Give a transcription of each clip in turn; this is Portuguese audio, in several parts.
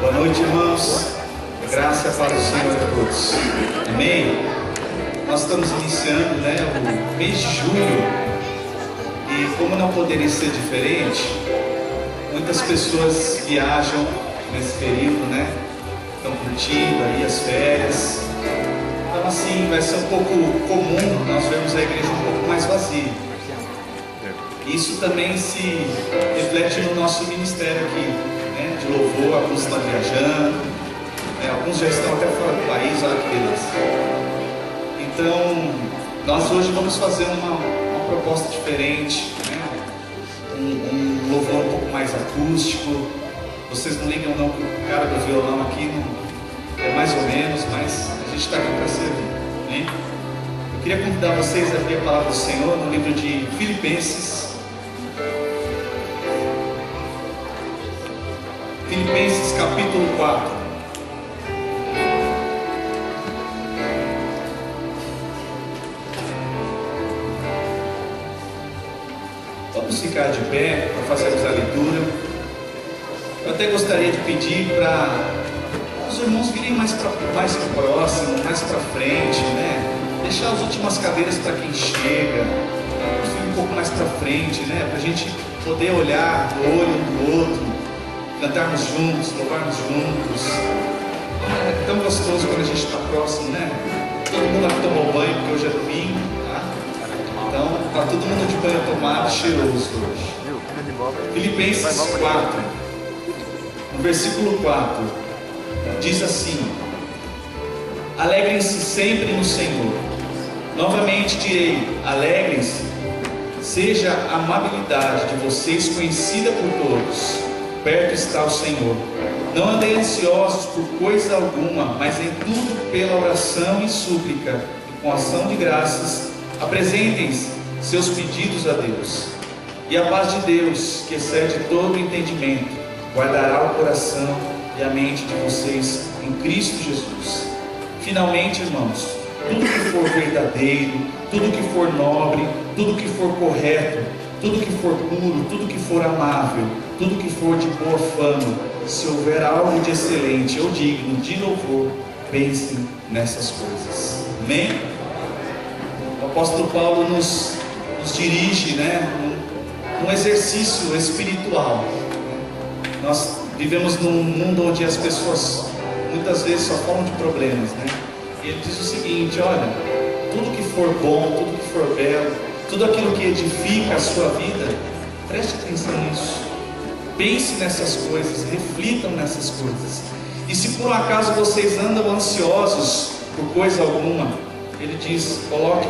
Boa noite, irmãos. Graça para o Senhor a todos. Amém? Nós estamos iniciando, o mês de julho. E como não poderia ser diferente, muitas pessoas viajam nesse período, Estão curtindo aí as férias. Então assim, vai ser um pouco comum nós vermos a igreja um pouco mais vazia. Isso também se reflete no nosso ministério aqui, de louvor. Alguns estão viajando, alguns já estão até fora do país, olha que beleza. Então, nós hoje vamos fazer uma proposta diferente, um louvor um pouco mais acústico. Vocês não ligam não que o cara do violão aqui não, é mais ou menos, mas a gente está aqui para servir, Eu queria convidar vocês a abrir a palavra do Senhor no livro de Filipenses. Filipenses capítulo 4. Vamos ficar de pé para fazermos a leitura. Eu até gostaria de pedir para os irmãos virem mais próximo, mais para frente, Deixar as últimas cadeiras para quem chega, um pouco mais para frente, Para a gente poder olhar no olho um do outro, cantarmos juntos, louvarmos juntos. É tão gostoso quando a gente está próximo, Todo mundo aqui tomou banho, porque hoje é domingo, Então, está todo mundo de banho tomado, cheiroso hoje. Filipenses 4, no versículo 4, diz assim: alegrem-se sempre no Senhor. Novamente direi, alegrem-se. Seja a amabilidade de vocês conhecida por todos. Perto está o Senhor. Não andem ansiosos por coisa alguma, mas em tudo pela oração e súplica, e com ação de graças, apresentem seus pedidos a Deus. E a paz de Deus, que excede todo entendimento, guardará o coração e a mente de vocês em Cristo Jesus. Finalmente, irmãos, tudo que for verdadeiro, tudo que for nobre, tudo que for correto, tudo que for puro, tudo que for amável, tudo que for de boa fama, se houver algo de excelente ou digno de louvor, pensem nessas coisas. Amém? O apóstolo Paulo nos dirige, num exercício espiritual. Nós vivemos num mundo onde as pessoas muitas vezes só falam de problemas, E ele diz o seguinte: olha, tudo que for bom, tudo que for belo, tudo aquilo que edifica a sua vida, preste atenção nisso. Pense nessas coisas, reflitam nessas coisas. E se por um acaso vocês andam ansiosos por coisa alguma, ele diz: coloque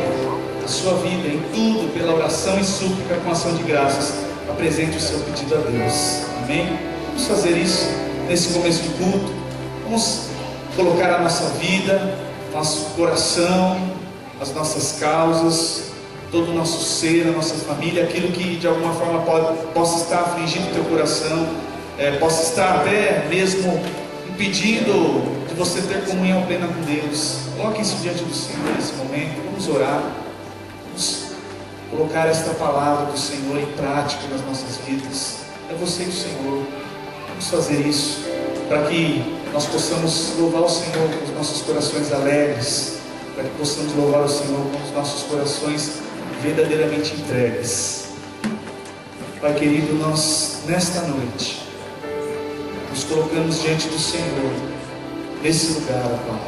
a sua vida em tudo pela oração e súplica com ação de graças. Apresente o seu pedido a Deus. Amém? Vamos fazer isso nesse começo de culto. Vamos colocar a nossa vida, nosso coração, as nossas causas, todo o nosso ser, a nossa família, aquilo que de alguma forma possa estar afligindo o teu coração, possa estar até mesmo impedindo de você ter comunhão plena com Deus. Coloque isso diante do Senhor nesse momento. Vamos orar, vamos colocar esta palavra do Senhor em prática nas nossas vidas. É você e o Senhor. Vamos fazer isso para que nós possamos louvar o Senhor com os nossos corações alegres, para que possamos louvar o Senhor com os nossos corações verdadeiramente entregues. Pai querido, nós nesta noite nos colocamos diante do Senhor nesse lugar, Pai.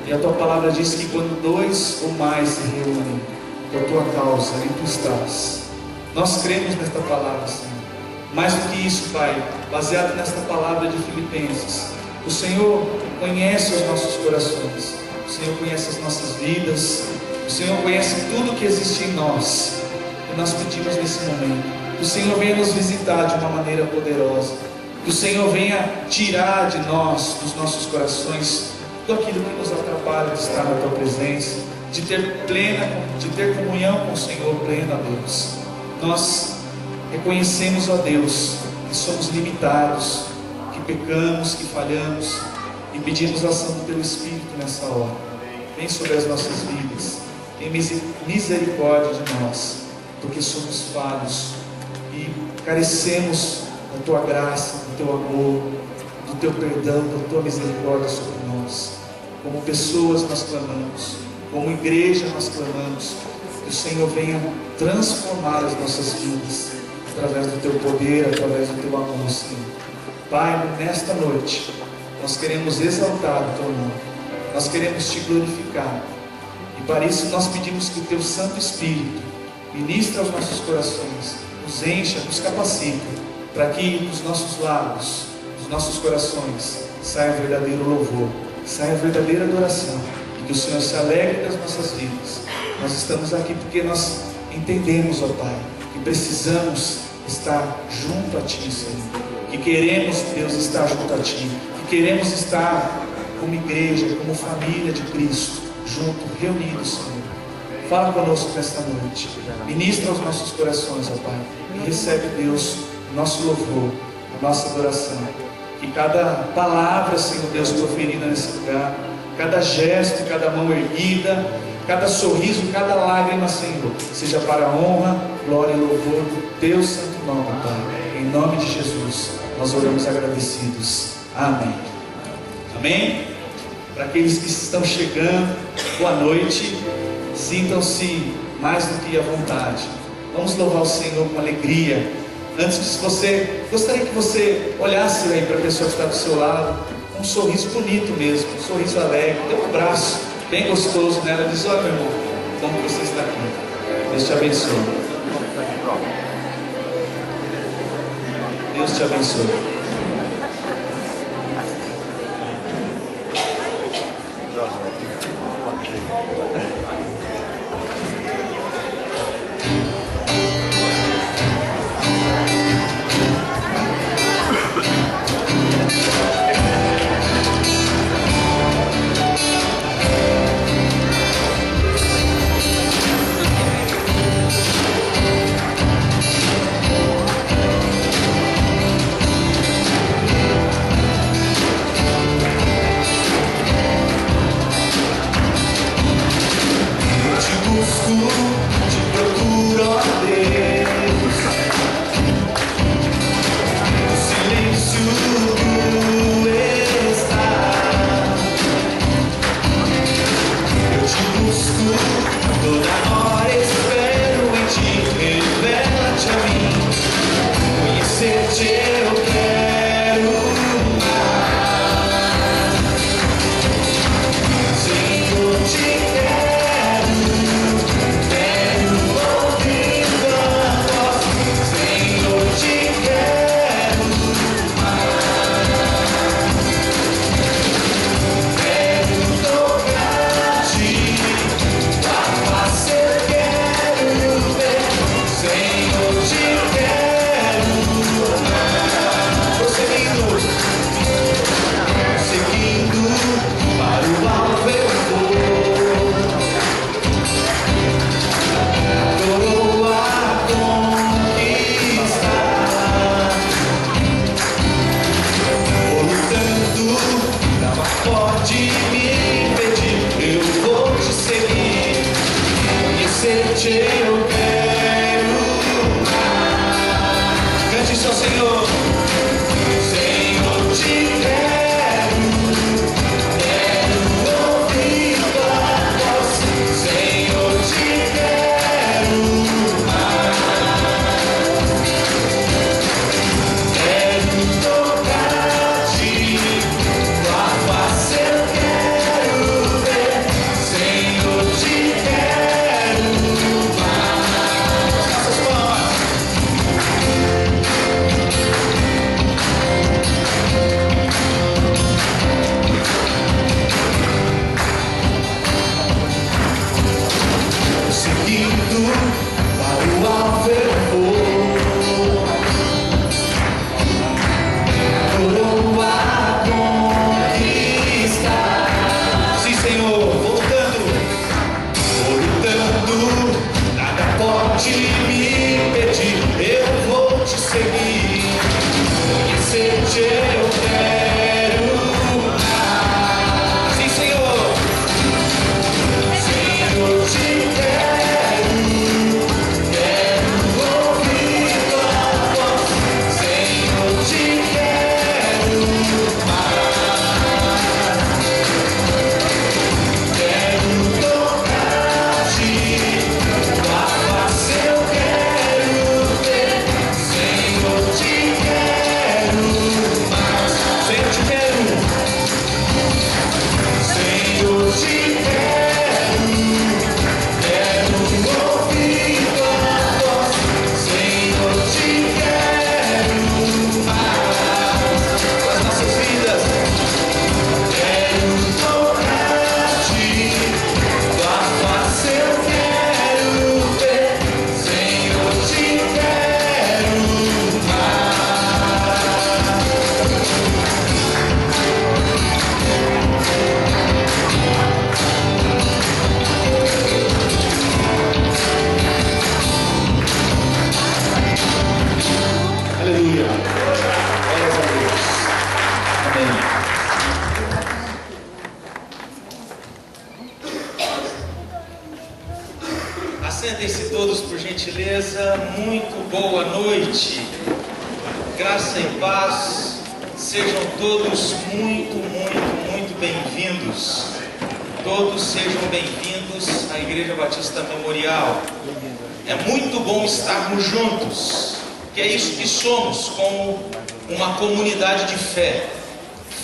E a tua palavra diz que quando dois ou mais se reúnem por tua causa, ali tu estás. Nós cremos nesta palavra, Senhor. Mais do que isso, Pai, baseado nesta palavra de Filipenses, o Senhor conhece os nossos corações, o Senhor conhece as nossas vidas, o Senhor conhece tudo que existe em nós. E nós pedimos nesse momento que o Senhor venha nos visitar de uma maneira poderosa, que o Senhor venha tirar de nós, dos nossos corações, tudo aquilo que nos atrapalha de estar na tua presença, de ter comunhão com o Senhor plena, Deus. Nós reconhecemos, ó Deus, que somos limitados, que pecamos, que falhamos, e pedimos a ação do teu Espírito nessa hora. Vem sobre as nossas vidas, tem misericórdia de nós, porque somos falhos e carecemos da tua graça, do teu amor, do Teu perdão, da Tua misericórdia sobre nós. Como pessoas nós clamamos, como igreja nós clamamos, que o Senhor venha transformar as nossas vidas, através do Teu poder, através do Teu amor, Senhor. Pai, nesta noite, nós queremos exaltar o Teu nome, nós queremos Te glorificar, e para isso nós pedimos que o Teu Santo Espírito ministre aos nossos corações, nos encha, nos capacita, para que dos nossos lábios, dos nossos corações, saia verdadeiro louvor, saia verdadeira adoração, e que o Senhor se alegre das nossas vidas. Nós estamos aqui porque nós entendemos, ó Pai, que precisamos estar junto a Ti, Senhor, que queremos, Deus, estar junto a Ti, que queremos estar como igreja, como família de Cristo, junto, reunidos, Senhor. Fala conosco nesta noite, ministra aos nossos corações, ó Pai, e recebe, Deus, o nosso louvor, a nossa adoração. Que cada palavra, Senhor Deus, proferida nesse lugar, cada gesto, cada mão erguida, cada sorriso, cada lágrima, Senhor, seja para a honra, glória e louvor do Teu santo nome, Pai. Em nome de Jesus, nós oramos agradecidos. Amém. Amém? Para aqueles que estão chegando, boa noite. Sintam-se mais do que à vontade. Vamos louvar o Senhor com alegria. Antes de gostaria que você olhasse aí para a pessoa que está do seu lado, um sorriso bonito mesmo, um sorriso alegre, dê um abraço bem gostoso nela, diz: olha, meu irmão, como você está aqui, Deus te abençoe. Deus te abençoe. gentileza, muito boa noite. Graça e paz, sejam todos muito bem-vindos. Todos sejam bem-vindos à Igreja Batista Memorial. É muito bom estarmos juntos, que é isso que somos, como uma comunidade de fé,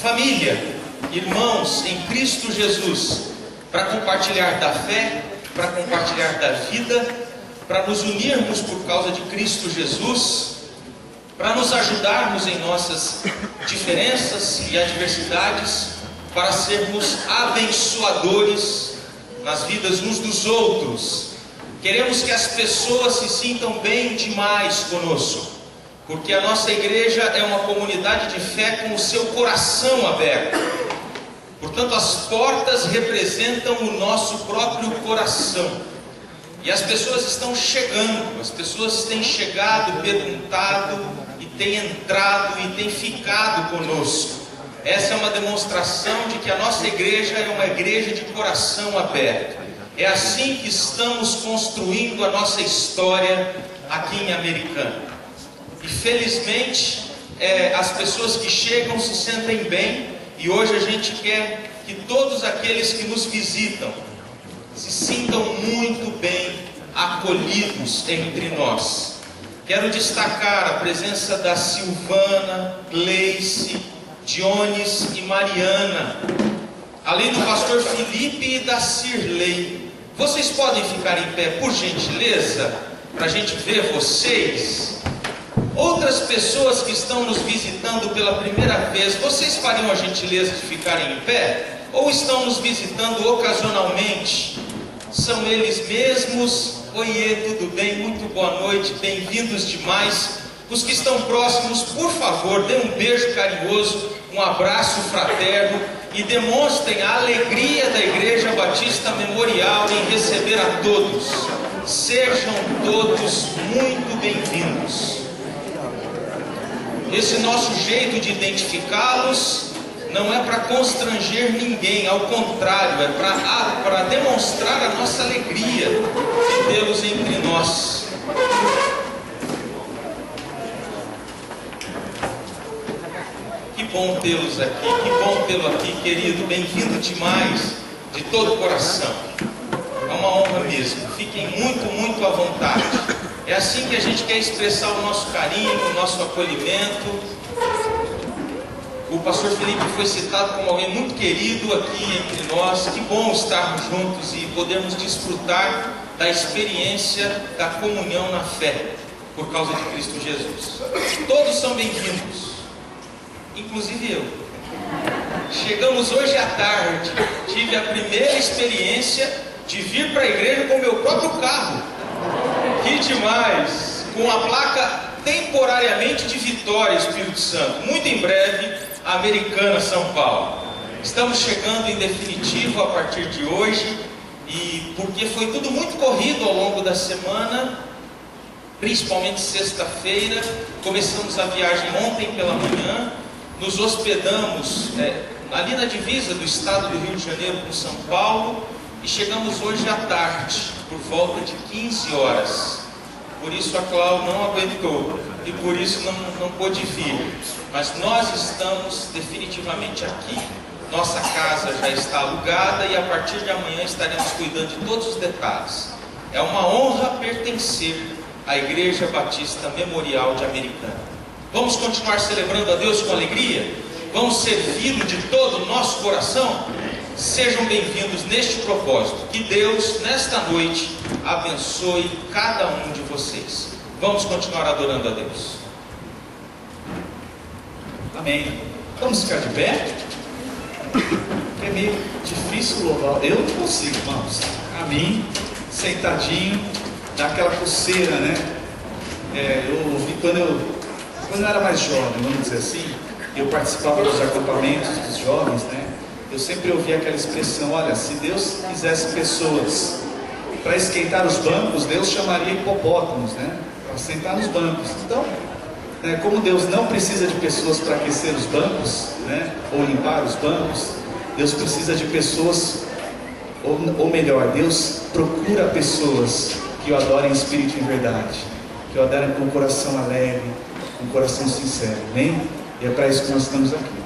família, irmãos em Cristo Jesus, para compartilhar da fé, para compartilhar da vida, para nos unirmos por causa de Cristo Jesus, para nos ajudarmos em nossas diferenças e adversidades, para sermos abençoadores nas vidas uns dos outros. Queremos que as pessoas se sintam bem demais conosco, porque a nossa igreja é uma comunidade de fé com o seu coração aberto. Portanto, as portas representam o nosso próprio coração. E as pessoas estão chegando, as pessoas têm chegado, perguntado, e têm entrado e têm ficado conosco. Essa é uma demonstração de que a nossa igreja é uma igreja de coração aberto. É assim que estamos construindo a nossa história aqui em Americana. E felizmente, as pessoas que chegam se sentem bem, e hoje a gente quer que todos aqueles que nos visitam se sintam muito bem acolhidos entre nós. Quero destacar a presença da Silvana, Gleice, Dionis e Mariana, além do pastor Felipe e da Cirlei. Vocês podem ficar em pé, por gentileza, para a gente ver vocês. Outras pessoas que estão nos visitando pela primeira vez, vocês fariam a gentileza de ficarem em pé? Ou estão nos visitando ocasionalmente? São eles mesmos. Oiê, tudo bem? Muito boa noite, bem-vindos demais. Os que estão próximos, por favor, dê um beijo carinhoso, um abraço fraterno e demonstrem a alegria da Igreja Batista Memorial em receber a todos. Sejam todos muito bem-vindos. Esse nosso jeito de identificá-los não é para constranger ninguém, ao contrário, é para demonstrar a nossa alegria de tê-los entre nós. Que bom tê-los aqui, que bom tê-lo aqui, querido, bem-vindo demais, de todo o coração. É uma honra mesmo, fiquem muito à vontade. É assim que a gente quer expressar o nosso carinho, o nosso acolhimento. O pastor Felipe foi citado como alguém muito querido aqui entre nós. Que bom estarmos juntos e podermos desfrutar da experiência da comunhão na fé, por causa de Cristo Jesus. Todos são bem-vindos, inclusive eu. Chegamos hoje à tarde, tive a primeira experiência de vir para a igreja com o meu próprio carro. Que demais! Com a placa temporariamente de Vitória, Espírito Santo. Muito em breve, Americana, São Paulo. Estamos chegando em definitivo a partir de hoje, e porque foi tudo muito corrido ao longo da semana, principalmente sexta-feira. Começamos a viagem ontem pela manhã, nos hospedamos ali na divisa do estado do Rio de Janeiro com São Paulo, e chegamos hoje à tarde, por volta de 15 horas. Por isso a Clau não aguentou e por isso não pôde vir. Mas nós estamos definitivamente aqui. Nossa casa já está alugada e a partir de amanhã estaremos cuidando de todos os detalhes. É uma honra pertencer à Igreja Batista Memorial de Americana. Vamos continuar celebrando a Deus com alegria? Vamos servi-lo de todo o nosso coração? Sejam bem-vindos neste propósito. Que Deus, nesta noite, abençoe cada um de vocês. Vamos continuar adorando a Deus. Amém. Vamos ficar de pé? É meio difícil louvar. Eu não consigo, irmãos. A mim, sentadinho, dá aquela coceira, né? Eu ouvi quando eu era mais jovem, vamos dizer assim, eu participava dos acampamentos dos jovens, né? Eu sempre ouvia aquela expressão: olha, se Deus quisesse pessoas para esquentar os bancos, Deus chamaria hipopótamos, né? Para sentar nos bancos. Então, como Deus não precisa de pessoas para aquecer os bancos, né? Ou limpar os bancos, Deus precisa de pessoas, ou melhor, Deus procura pessoas que que o adorem em espírito e em verdade, que o adorem com o coração alegre, com o coração sincero. Amém? E é para isso que nós estamos aqui.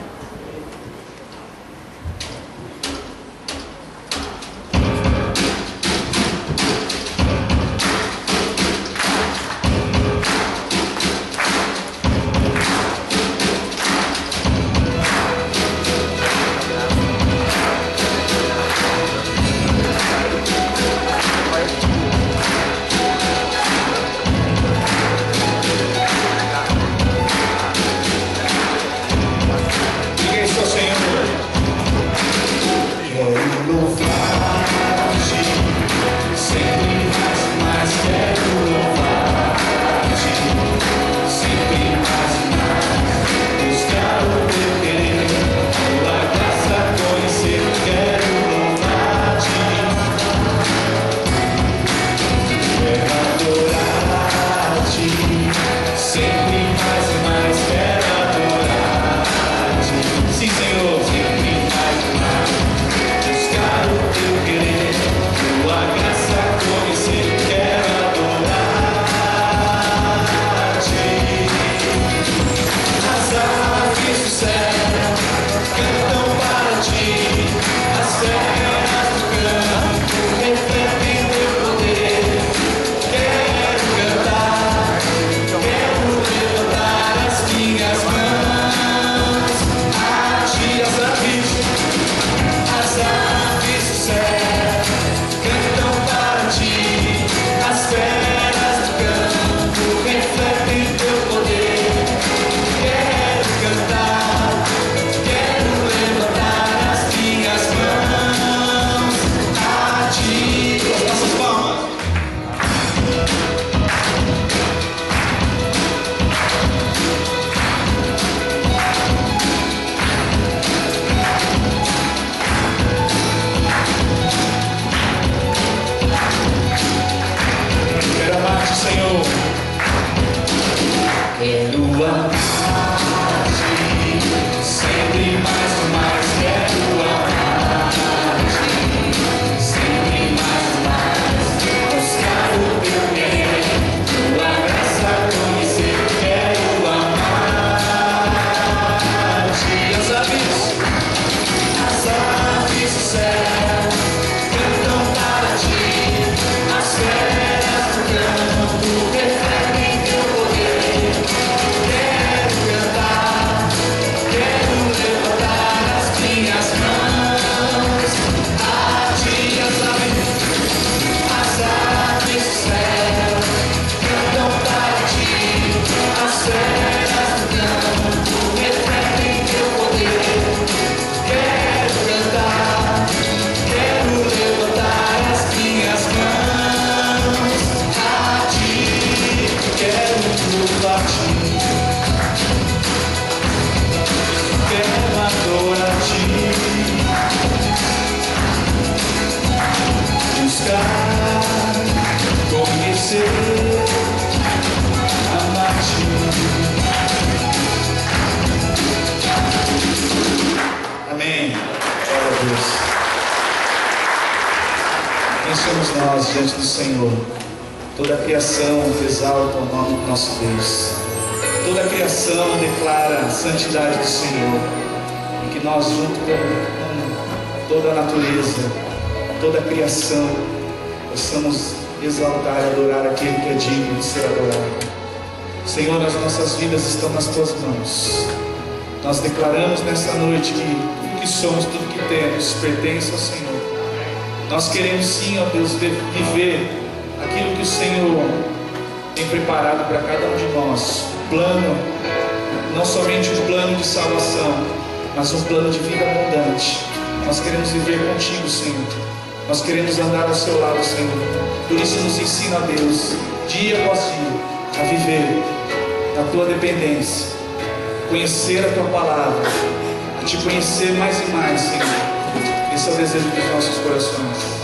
Nós diante do Senhor, toda a criação exalta o nome do nosso Deus, toda a criação declara a santidade do Senhor, e que nós junto com toda a natureza, toda a criação, possamos exaltar e adorar aquele que é digno de ser adorado. Senhor, as nossas vidas estão nas Tuas mãos. Nós declaramos nessa noite que tudo que somos, tudo que temos, pertence ao Senhor. Nós queremos sim, ó Deus, viver aquilo que o Senhor tem preparado para cada um de nós. Plano, não somente um plano de salvação, mas um plano de vida abundante. Nós queremos viver contigo, Senhor. Nós queremos andar ao seu lado, Senhor. Por isso nos ensina, ó Deus, dia após dia, a viver na tua dependência, conhecer a tua palavra, a te conhecer mais e mais, Senhor. Esse é o desejo dos nossos corações.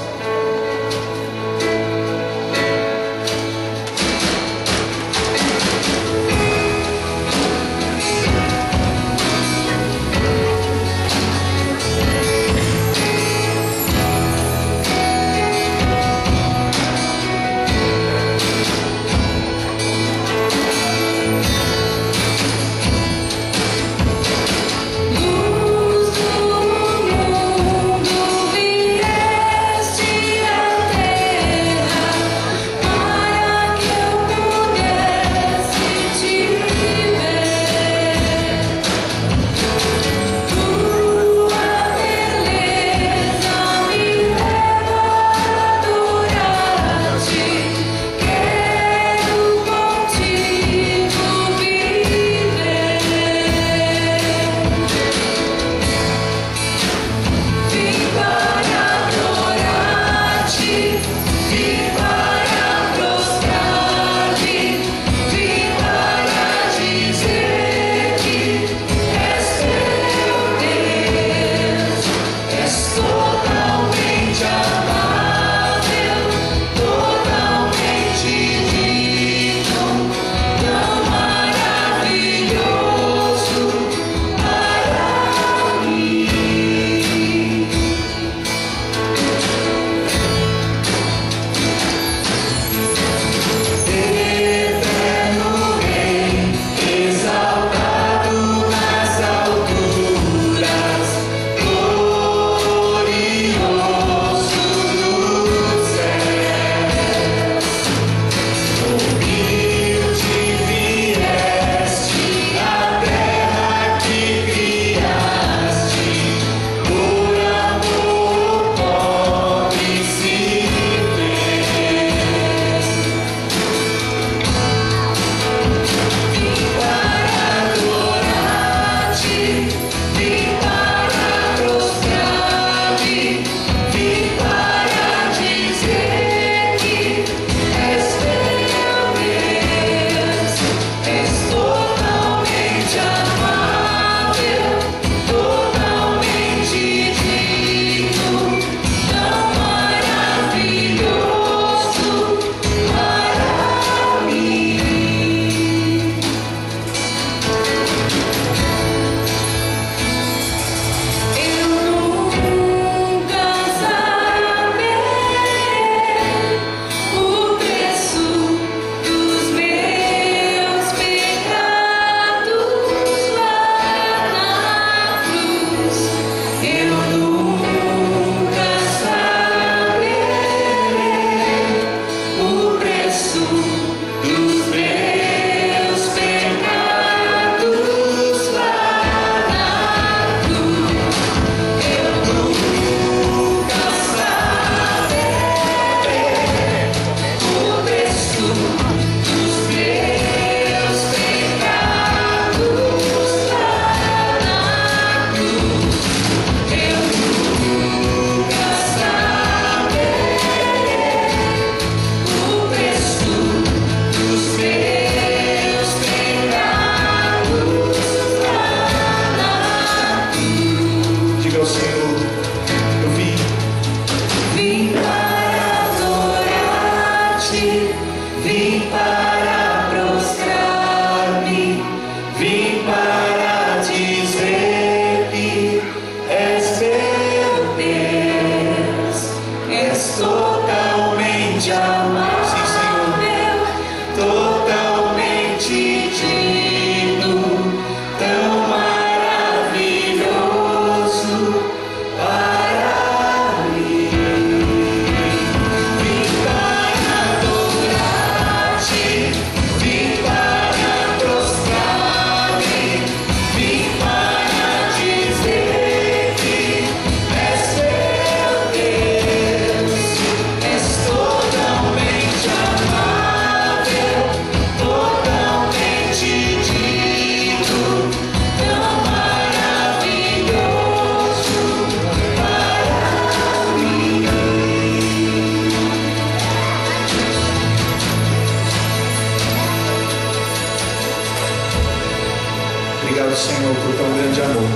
por tão grande amor.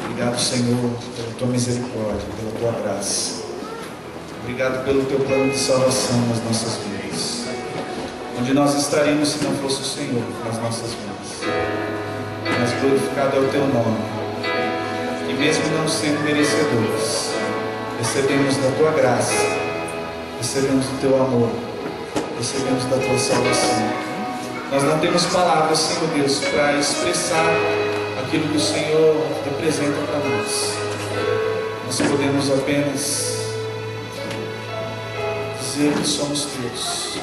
Obrigado, Senhor, pela tua misericórdia, pela tua graça. Obrigado pelo teu plano de salvação nas nossas vidas. Onde nós estaríamos se não fosse o Senhor nas nossas vidas. Mas glorificado é o teu nome. E mesmo não sendo merecedores, recebemos da tua graça, recebemos do teu amor, recebemos da tua salvação. Nós não temos palavras, Senhor Deus, para expressar aquilo que o Senhor representa para nós. Nós podemos apenas dizer que somos teus,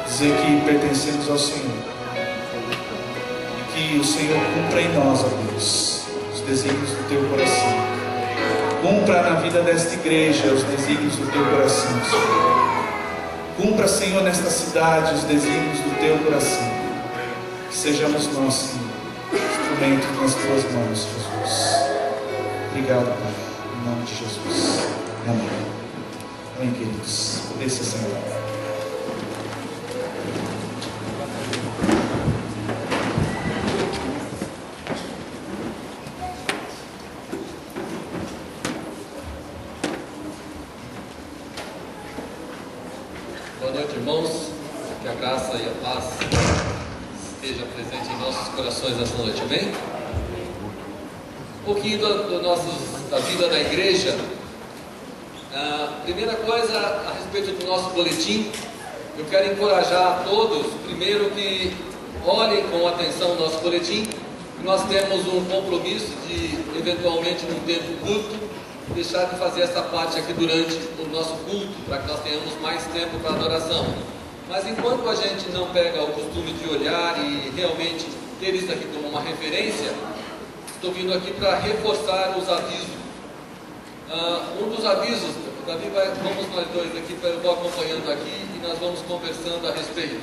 dizer que pertencemos ao Senhor, e que o Senhor cumpra em nós, ó Deus, os desígnios do teu coração. Cumpra na vida desta igreja os desígnios do teu coração, Senhor. Cumpra, Senhor, nesta cidade os desígnios do teu coração. Que sejamos nós, Senhor, instrumento nas tuas mãos, Jesus. Obrigado, Pai, em nome de Jesus. Amém. Amém, queridos. Poder se sentar. Boa noite, irmãos. Que a graça e a paz esteja presente em nossos corações esta noite, amém? Um pouquinho da vida da igreja. Primeira coisa, a respeito do nosso boletim, eu quero encorajar a todos, primeiro, que olhem com atenção o nosso boletim. Nós temos um compromisso de, eventualmente, num tempo curto, deixar de fazer essa parte aqui durante o nosso culto, para que nós tenhamos mais tempo para adoração. Mas enquanto a gente não pega o costume de olhar e realmente ter isso aqui como uma referência, estou vindo aqui para reforçar os avisos. Um dos avisos, Davi, vamos nós dois aqui, eu vou acompanhando aqui e nós vamos conversando a respeito.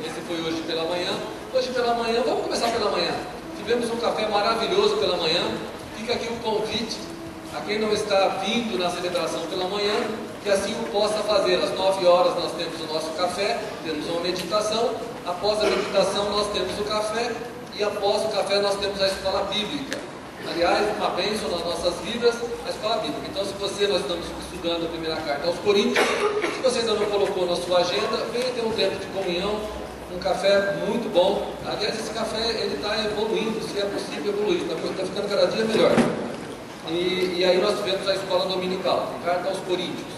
Esse foi hoje pela manhã. Hoje pela manhã, vamos começar pela manhã. Tivemos um café maravilhoso pela manhã. Fica aqui o convite a quem não está vindo na celebração pela manhã, que assim o possa fazer. Às 9 horas nós temos o nosso café, temos uma meditação. Após a meditação nós temos o café, e após o café nós temos a escola bíblica. Aliás, uma bênção nas nossas vidas, a escola bíblica. Então, se nós estamos estudando a primeira carta aos Coríntios, se você ainda não colocou na sua agenda, venha ter um tempo de comunhão, um café muito bom. Aliás, esse café ele está evoluindo, se é possível evoluir, está ficando cada dia melhor. E aí nós tivemos a escola dominical, carta aos Coríntios.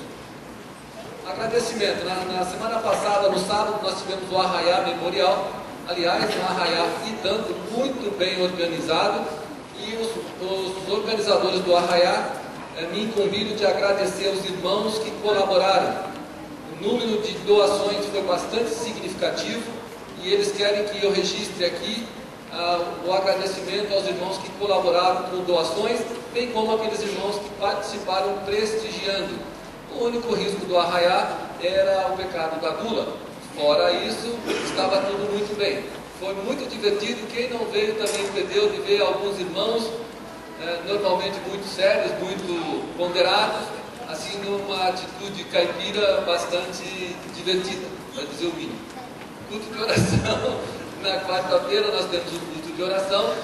Agradecimento. Na semana passada, no sábado, nós tivemos o Arraiá Memorial. Aliás, um Arraiá e tanto muito bem organizado. E os organizadores do Arraiá me incumbiram de agradecer aos irmãos que colaboraram. O número de doações foi bastante significativo e eles querem que eu registre aqui o agradecimento aos irmãos que colaboraram com doações, bem como aqueles irmãos que participaram prestigiando. O único risco do Arraiá era o pecado da gula. Fora isso, estava tudo muito bem. Foi muito divertido. Quem não veio também perdeu de ver alguns irmãos, normalmente muito sérios, muito ponderados, assim numa atitude caipira bastante divertida, para dizer o mínimo. Culto de oração. Na quarta-feira nós temos um culto de oração.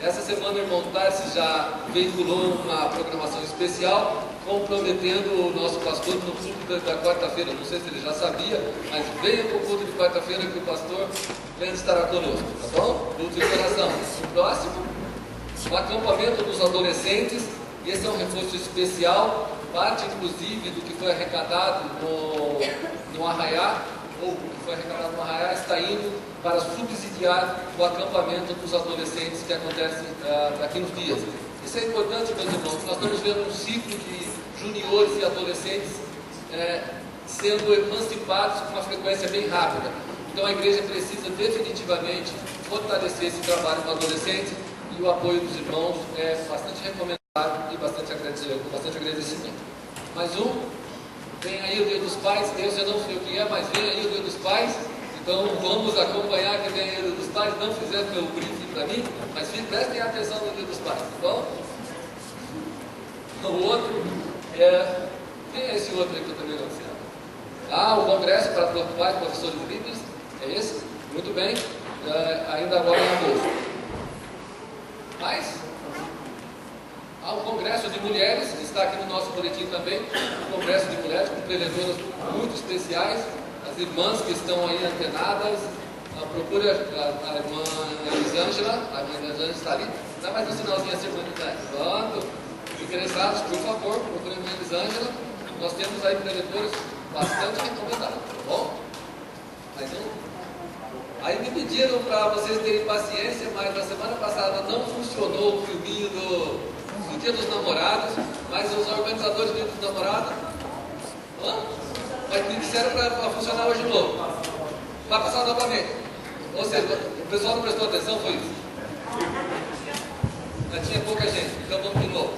Essa semana o irmão Tarsis já veiculou uma programação especial, comprometendo o nosso pastor no culto da quarta-feira. Não sei se ele já sabia, mas venha para o culto de quarta-feira que o pastor Leandro estará conosco, tá bom? Culto de oração. O próximo, o acampamento dos adolescentes. Esse é um reforço especial, parte inclusive do que foi arrecadado no Arraiá, ou o que foi arrecadado no Arraiá está indo para subsidiar o acampamento dos adolescentes que acontece daqui nos dias. Isso é importante, meus irmãos. Nós estamos vendo um ciclo de juniores e adolescentes sendo emancipados com uma frequência bem rápida. Então a igreja precisa definitivamente fortalecer esse trabalho com adolescentes, e o apoio dos irmãos é bastante recomendado e bastante agradecimento. Mais um, vem aí o Dia dos Pais. Eu não sei o que é, mas vem aí o Dia dos Pais. Então vamos acompanhar que vem aí o Dia dos Pais. Não fizeram meu briefing para mim, mas prestem atenção no Dia dos Pais, tá bom? O outro quem é esse outro aí que eu também não sei? O Congresso para Pais, Professores Líderes, é esse? Muito bem. ainda agora em agosto. Mas há um congresso de mulheres, que está aqui no nosso boletim também, um congresso de mulheres com preleitoras muito especiais, as irmãs que estão aí antenadas. Procure a irmã Elisângela, a irmã Elisângela está ali. Dá mais um sinalzinho assim, irmã Elisângela. Quando interessados, por favor, procure a irmã Elisângela. Nós temos aí preleitores bastante recomendados, tá bom? Aí me pediram para vocês terem paciência, mas na semana passada não funcionou o filminho do Dia dos Namorados, mas os organizadores do Dia dos Namorados mas me disseram para funcionar hoje de novo. Vai passar novamente. Ou seja, o pessoal não prestou atenção, foi isso? Já tinha pouca gente, então vamos de novo.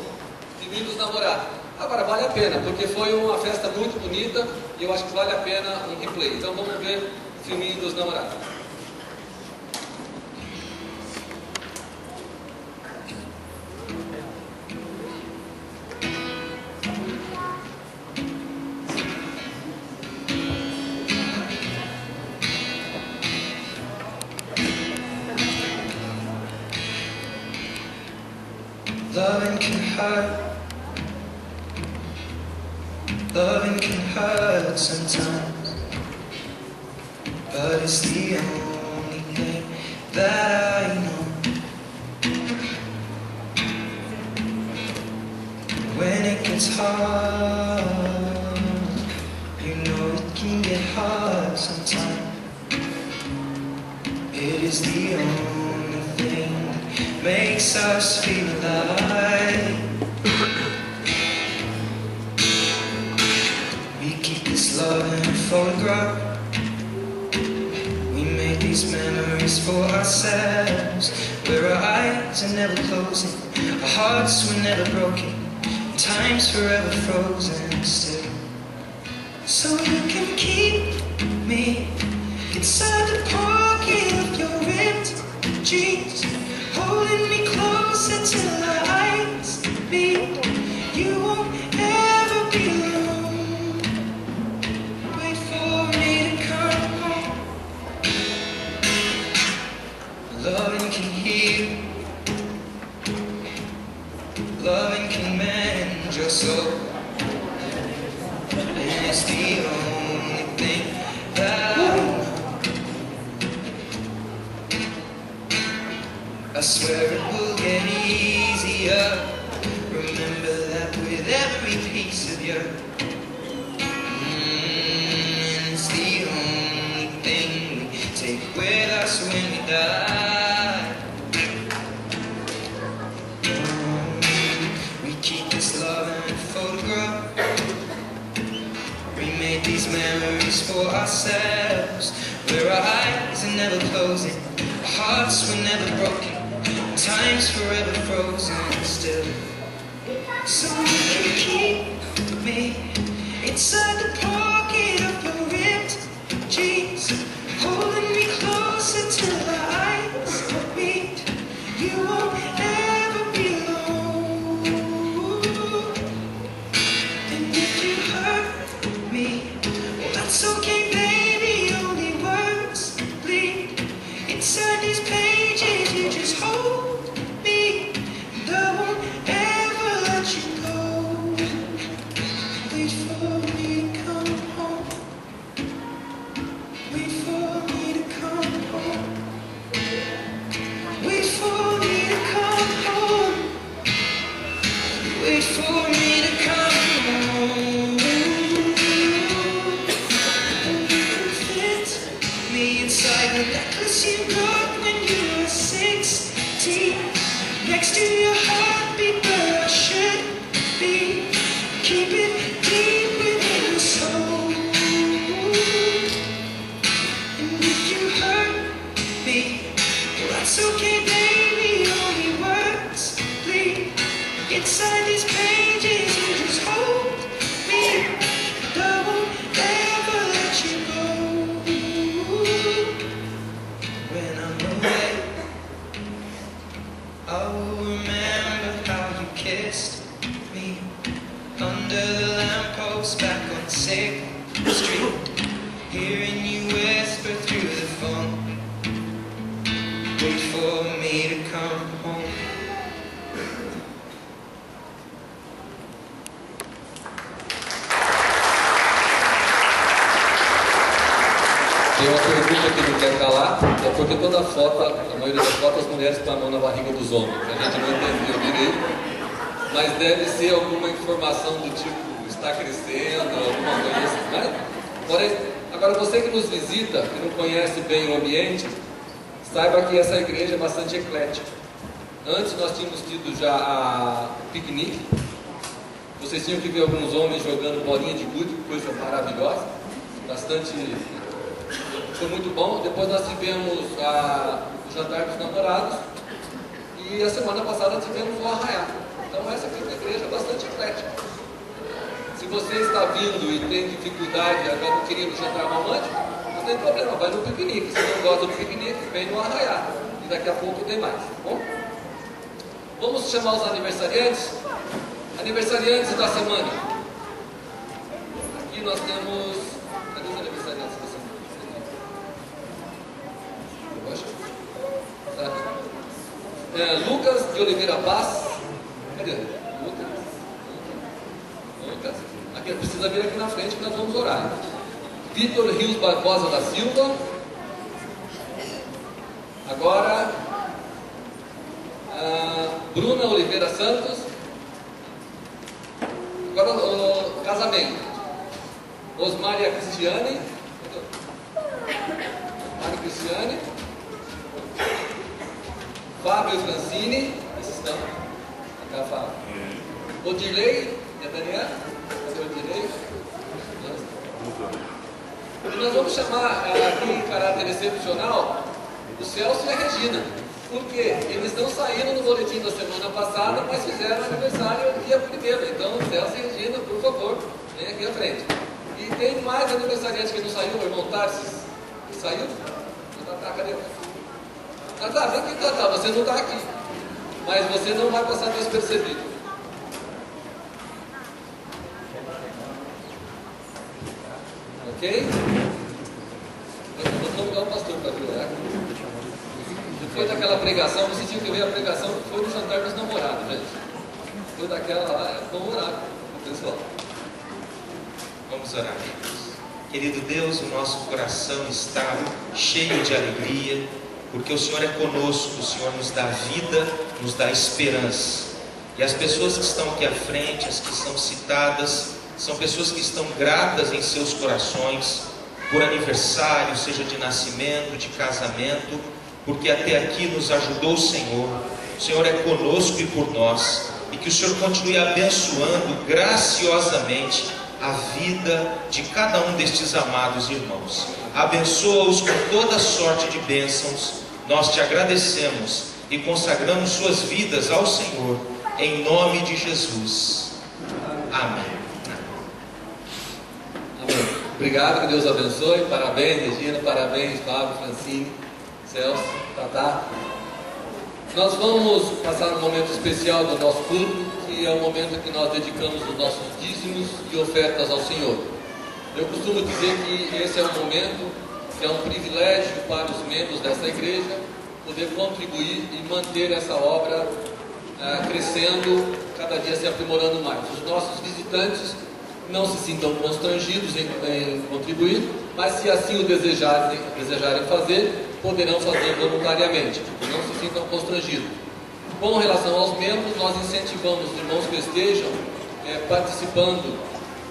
Filminho dos Namorados. Agora vale a pena, porque foi uma festa muito bonita e eu acho que vale a pena um replay. Então vamos ver o filminho dos namorados. Loving can hurt. Loving can hurt sometimes, but it's the only thing that I know. When it gets hard, you know it can get hard sometimes. It is the only thing that makes us feel alive. This love in a photograph. We made these memories for ourselves, where our eyes are never closing, our hearts were never broken, time's forever frozen still. So you can keep me inside the pocket of your ripped jeans, holding me closer till our eyes meet. You won't ever be alone. Loving can heal, loving can mend your soul, and it's the only thing that I know. I swear it will get easier. Remember that with every piece of you, and it's the only thing we take with us when we die. These memories for ourselves, where our eyes are never closing, our hearts were never broken, time's forever frozen still. So you can keep me inside the pocket of your ripped jeans, holding me closer till our eyes meet. You won't ever be alone. And if you hurt me, it's okay, baby, only words bleed inside these pages. You just hold me, and I won't ever let you go. Wait for me to come home. Wait for me to come home. Wait for me to come home. Wait for me to come home. Inside the necklace you got when you were 16, next to your heartbeat where I should be. Keep it deep within your soul. And if you hurt me, well, that's okay, baby. Only words bleed inside these pages. You just hold me, and I won't ever let you go. I'll remember how you kissed me under the lamppost back on 6th Street, hearing you whisper through the phone. told me to come home. Tem uma pergunta que não quer calar, é porque toda foto, a maioria das fotos, as mulheres põem a mão na barriga dos homens. A gente não entendeu direito, mas deve ser alguma informação do tipo, está crescendo, alguma coisa assim, né? Porém, agora você que nos visita, que não conhece bem o ambiente, saiba que essa igreja é bastante eclética. Antes nós tínhamos tido já a piquenique, vocês tinham que ver alguns homens jogando bolinha de gude, coisa maravilhosa, bastante... Foi muito bom. Depois nós tivemos o jantar dos namorados e a semana passada tivemos o arraiá. Então essa aqui é uma igreja bastante eclética. Se você está vindo e tem dificuldade, agora não queria no jantar romântico, não tem problema, vai no piquenique. Se não gosta do piquenique, vem no arraiá. E daqui a pouco tem mais, tá bom? Vamos chamar os aniversariantes. Aniversariantes da semana. Aqui nós temos... Cadê os aniversariantes da semana? Lucas de Oliveira Paz. Cadê? Lucas. Aqui, precisa vir aqui na frente que nós vamos orar. Vitor Rios Barbosa da Silva. Agora Bruna Oliveira Santos. Agora o casamento. Osmária Cristiane. Osmária Cristiane. Fábio Francini, esses estão. Cá, Fábio. Odilei, e a Daniela? Cadê o Odilei? E nós vamos chamar aqui em caráter excepcional o Celso e a Regina. Por quê? Eles não saíram no boletim da semana passada, mas fizeram aniversário dia 1º. Então, Celso e Regina, por favor, vem aqui à frente. E tem mais aniversariantes que não saiu, o irmão Tarsis. Saiu? Cadê? Tá, vem aqui, tá, você não está aqui, mas você não vai passar despercebido. Ok? Vamos convidar o pastor para vir orar. Depois daquela pregação, você tinha que ver a pregação que foi no jantar dos namorados, gente. Foi daquela lá, vamos orar, pessoal. Vamos orar, amigos. Querido Deus, o nosso coração está cheio de alegria, porque o Senhor é conosco, o Senhor nos dá vida, nos dá esperança. E as pessoas que estão aqui à frente, as que são citadas, são pessoas que estão gratas em seus corações por aniversário, seja de nascimento, de casamento, porque até aqui nos ajudou o Senhor é conosco e por nós, e que o Senhor continue abençoando graciosamente a vida de cada um destes amados irmãos. Abençoa-os com toda sorte de bênçãos. Nós te agradecemos e consagramos suas vidas ao Senhor, em nome de Jesus. Amém. Amém. Obrigado, que Deus abençoe. Parabéns, Regina, parabéns, Fábio, Francine, Celso, Tatá. Nós vamos passar um momento especial do nosso culto, que é o momento que nós dedicamos os nossos dízimos e ofertas ao Senhor. Eu costumo dizer que esse é um momento que é um privilégio para os membros dessa igreja poder contribuir e manter essa obra crescendo, cada dia se aprimorando mais. Os nossos visitantes não se sintam constrangidos em contribuir, mas se assim o desejarem fazer, poderão fazer voluntariamente, não se sintam constrangidos. Com relação aos membros, nós incentivamos os irmãos que estejam participando,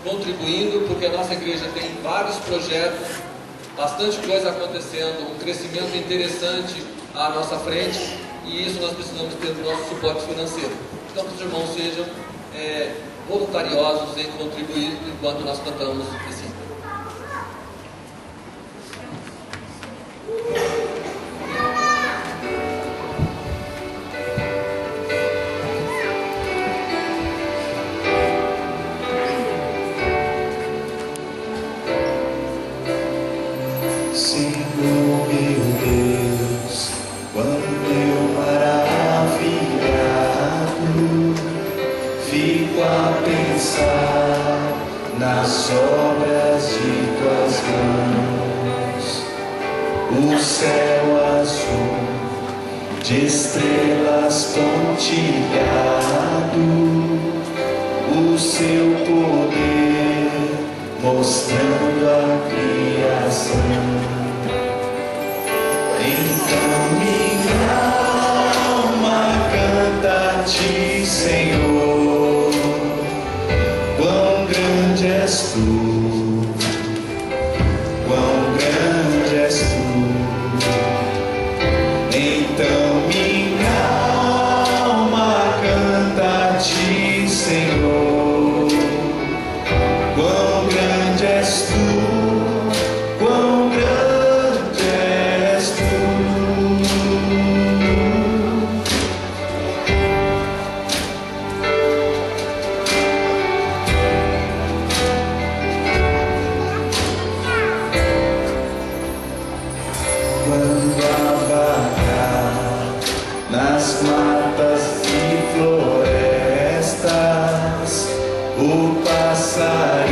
contribuindo, porque a nossa igreja tem vários projetos, bastante coisa acontecendo, um crescimento interessante à nossa frente, e isso nós precisamos ter do nosso suporte financeiro. Então, que os irmãos sejam voluntariosos em contribuir enquanto nós cantamos esse hino. Senhor meu Deus, quando eu maravilhado fico a pensar nas obras de tuas mãos, o céu azul de estrelas pontilhado, o seu poder mostrando a criação. Então minha alma canta a ti, Senhor, quão grande és tu, quão grande és tu. Então minha alma canta a ti, Senhor, quão grande és tu, quão grande és tu. Quando abagar nas matas e florestas, o passarinho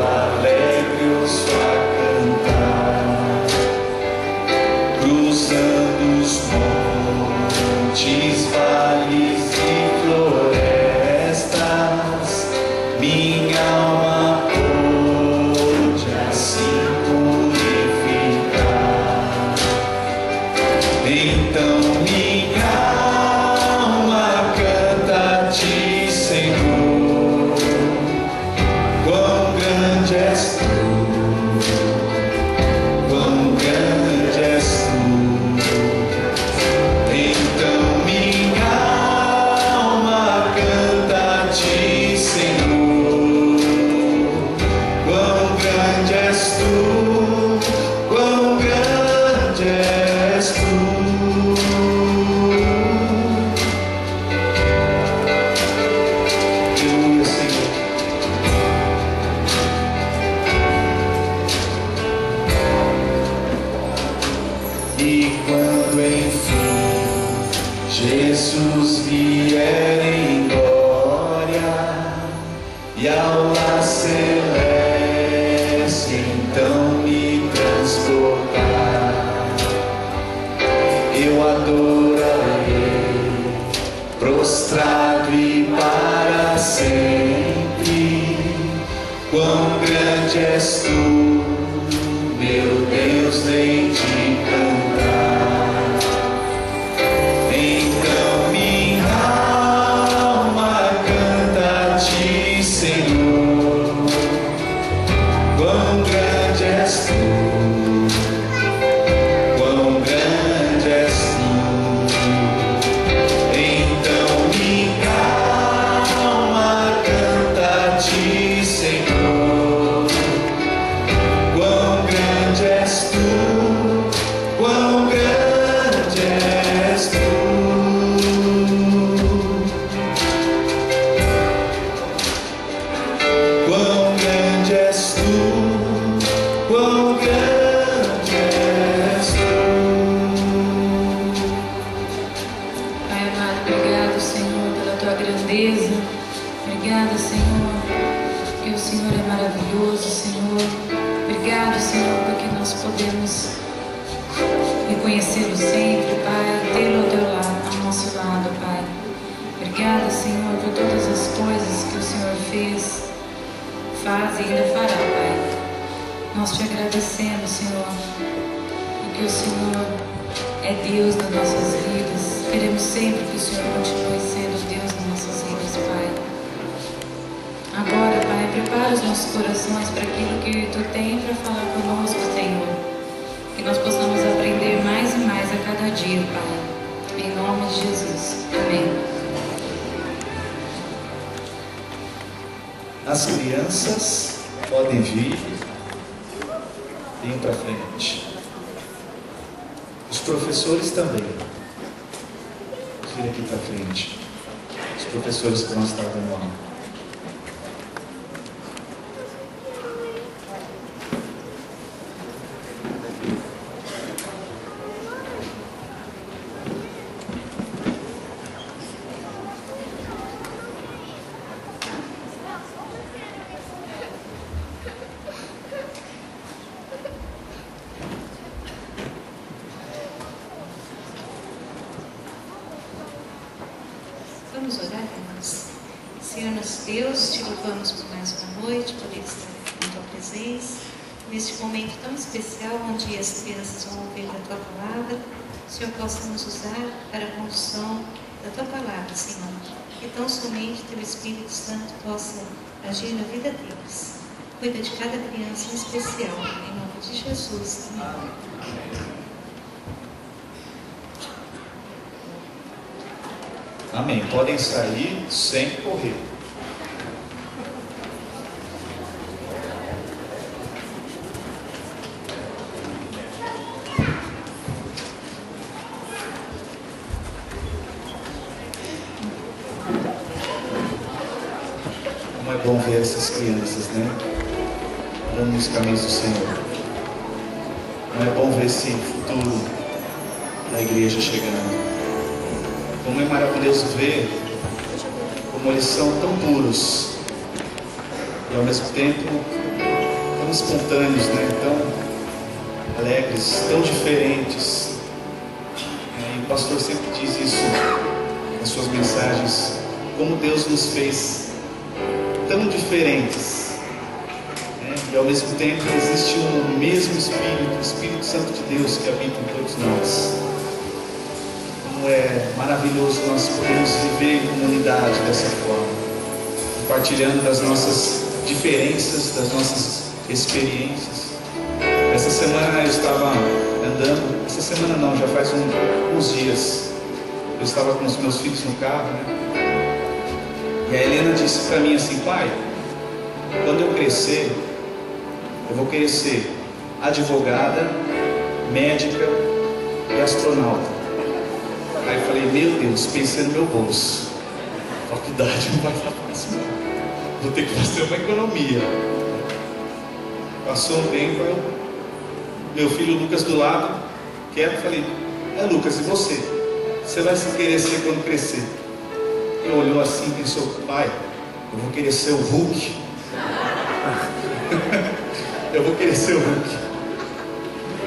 alegre os vai cantar, cruzando os montes, vales e florestas, minha alma pôde assim purificar. Então minha alma canta a ti, Senhor, quão grande és tu, quão grande és tu. Então minha alma canta a ti, Senhor, quão grande és tu, quão grande és tu. Aleluia, Senhor. E quando enfim Jesus vier em glória e ao lar celeste então me transportar, eu adorarei prostrado e para sempre. Quão grande és tu, meu Deus, nem te cantar. Então minha alma canta a ti, Senhor, quão grande és tu, quão grande és tu. Então minha alma canta a ti, Senhor, quão grande és tu, quão grande és tu. Quão grande és tu, quão grande és tu. Pai amado, obrigado, Senhor, pela tua grandeza. Obrigada, Senhor, porque o Senhor é maravilhoso, Senhor. Obrigado, Senhor, porque nós podemos reconhecê-lo sempre, Pai, tê-lo ao teu lado, ao nosso lado, Pai. Obrigada, Senhor, por todas as coisas que o Senhor fez, faz e ainda fará, Pai. Nós te agradecemos, Senhor, porque o Senhor é Deus nas nossas vidas. Queremos sempre que o Senhor continue sendo Deus nas nossas vidas, Pai. Agora, Pai, prepara os nossos corações para aquilo que Tu tem para falar conosco, Senhor. Que nós possamos aprender mais e mais a cada dia, Pai. Em nome de Jesus. Amém. As crianças podem vir, venham para frente. Os professores também. Vir aqui para frente. Os professores que vão estar dando aula. Vamos orar, irmãos. Senhor nosso Deus, te louvamos por mais uma noite, por estar na tua presença, neste momento tão especial, onde as crianças vão ouvir a tua palavra. O Senhor possa nos usar para a condução da tua palavra, Senhor. Que tão somente teu Espírito Santo possa agir na vida deles. Cuida de cada criança em especial, em nome de Jesus. Amém. Amém. Podem sair sem correr. Como é bom ver essas crianças, né? Andando nos caminhos do Senhor. Como é bom ver esse futuro da igreja chegando. Como é maravilhoso ver como eles são tão puros e ao mesmo tempo tão espontâneos, né? Tão alegres, tão diferentes. E o pastor sempre diz isso nas suas mensagens, como Deus nos fez tão diferentes, né? E ao mesmo tempo existe um mesmo Espírito, o Espírito Santo de Deus que habita em todos nós. É maravilhoso nós podemos viver em comunidade dessa forma, compartilhando das nossas diferenças, das nossas experiências. Essa semana eu estava andando, essa semana não, já faz uns dias, eu estava com os meus filhos no carro, né? E a Helena disse para mim assim: pai, quando eu crescer, eu vou querer ser advogada, médica e astronauta. Aí eu falei: meu Deus, pensei no meu bolso, faculdade não vai estar fácil, não. Vou ter que fazer uma economia. Passou um tempo, meu filho Lucas do lado, quieto, falei: Lucas, e você? Você vai querer ser quando crescer? Ele olhou assim e pensou: pai, eu vou querer ser o Hulk. Eu vou querer ser o Hulk.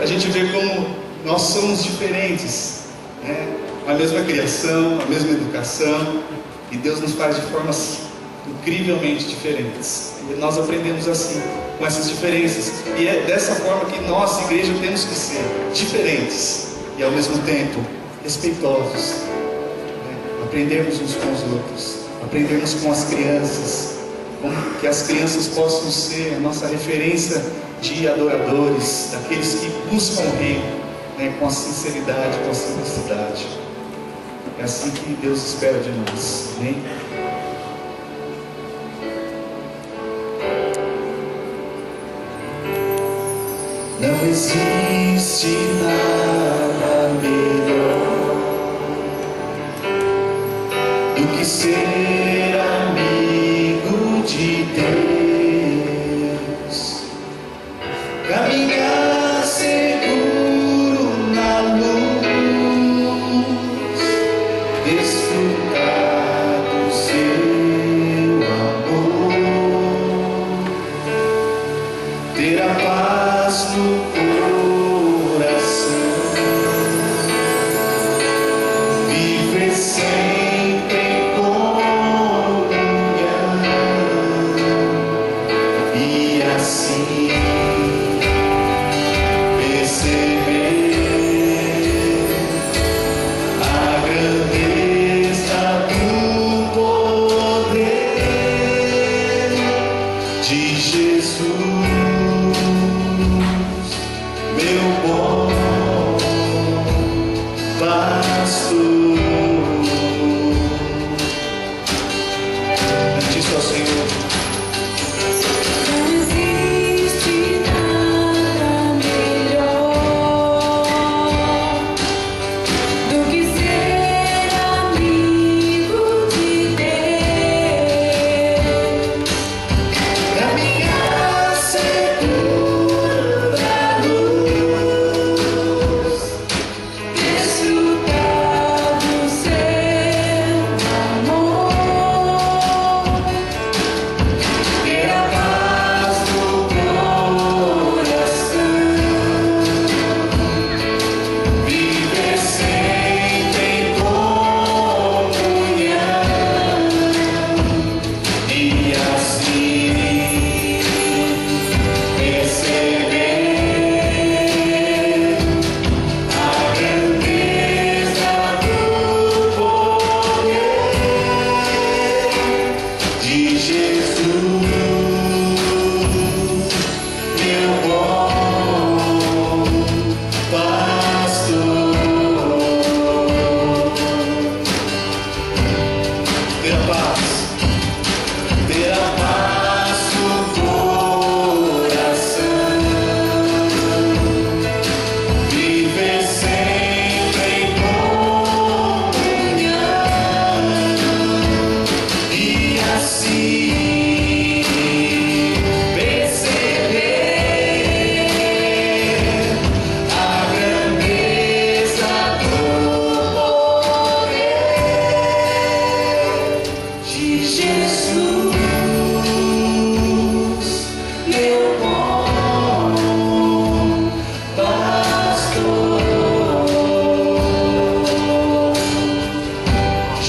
A gente vê como nós somos diferentes, né? A mesma criação, a mesma educação, e Deus nos faz de formas incrivelmente diferentes. E nós aprendemos assim, com essas diferenças. E é dessa forma que nós, igreja, temos que ser diferentes e ao mesmo tempo respeitosos, né? Aprendermos uns com os outros, aprendermos com as crianças, como que as crianças possam ser a nossa referência de adoradores, daqueles que buscam o reino, né? Com a sinceridade, com a simplicidade. É assim que Deus espera de nós. Amém? Não existe nada melhor do que ser amigo de Deus, caminhar seguro na luz, desfrutar do seu amor, ter a paz no coração, viver sempre em comunhão.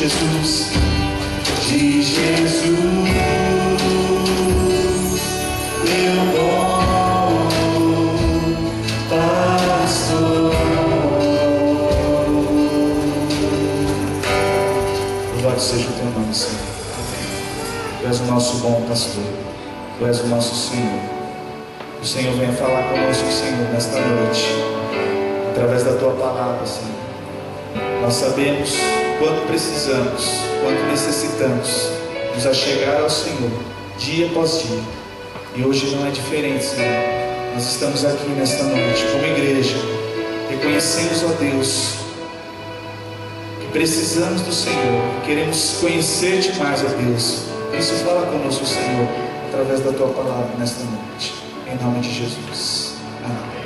Jesus, de Jesus, meu bom pastor. Louvado seja o teu nome, Senhor. Tu és o nosso bom pastor, tu és o nosso Senhor. O Senhor venha falar conosco, Senhor, nesta noite, através da tua palavra, Senhor. Nós sabemos quanto precisamos, quanto necessitamos nos achegar ao Senhor, dia após dia. E hoje não é diferente, Senhor. Nós estamos aqui nesta noite, como igreja, reconhecemos, ó Deus, que precisamos do Senhor, queremos conhecer-te mais, ó Deus. Por isso fala conosco, Senhor, através da tua palavra nesta noite, em nome de Jesus. Amém.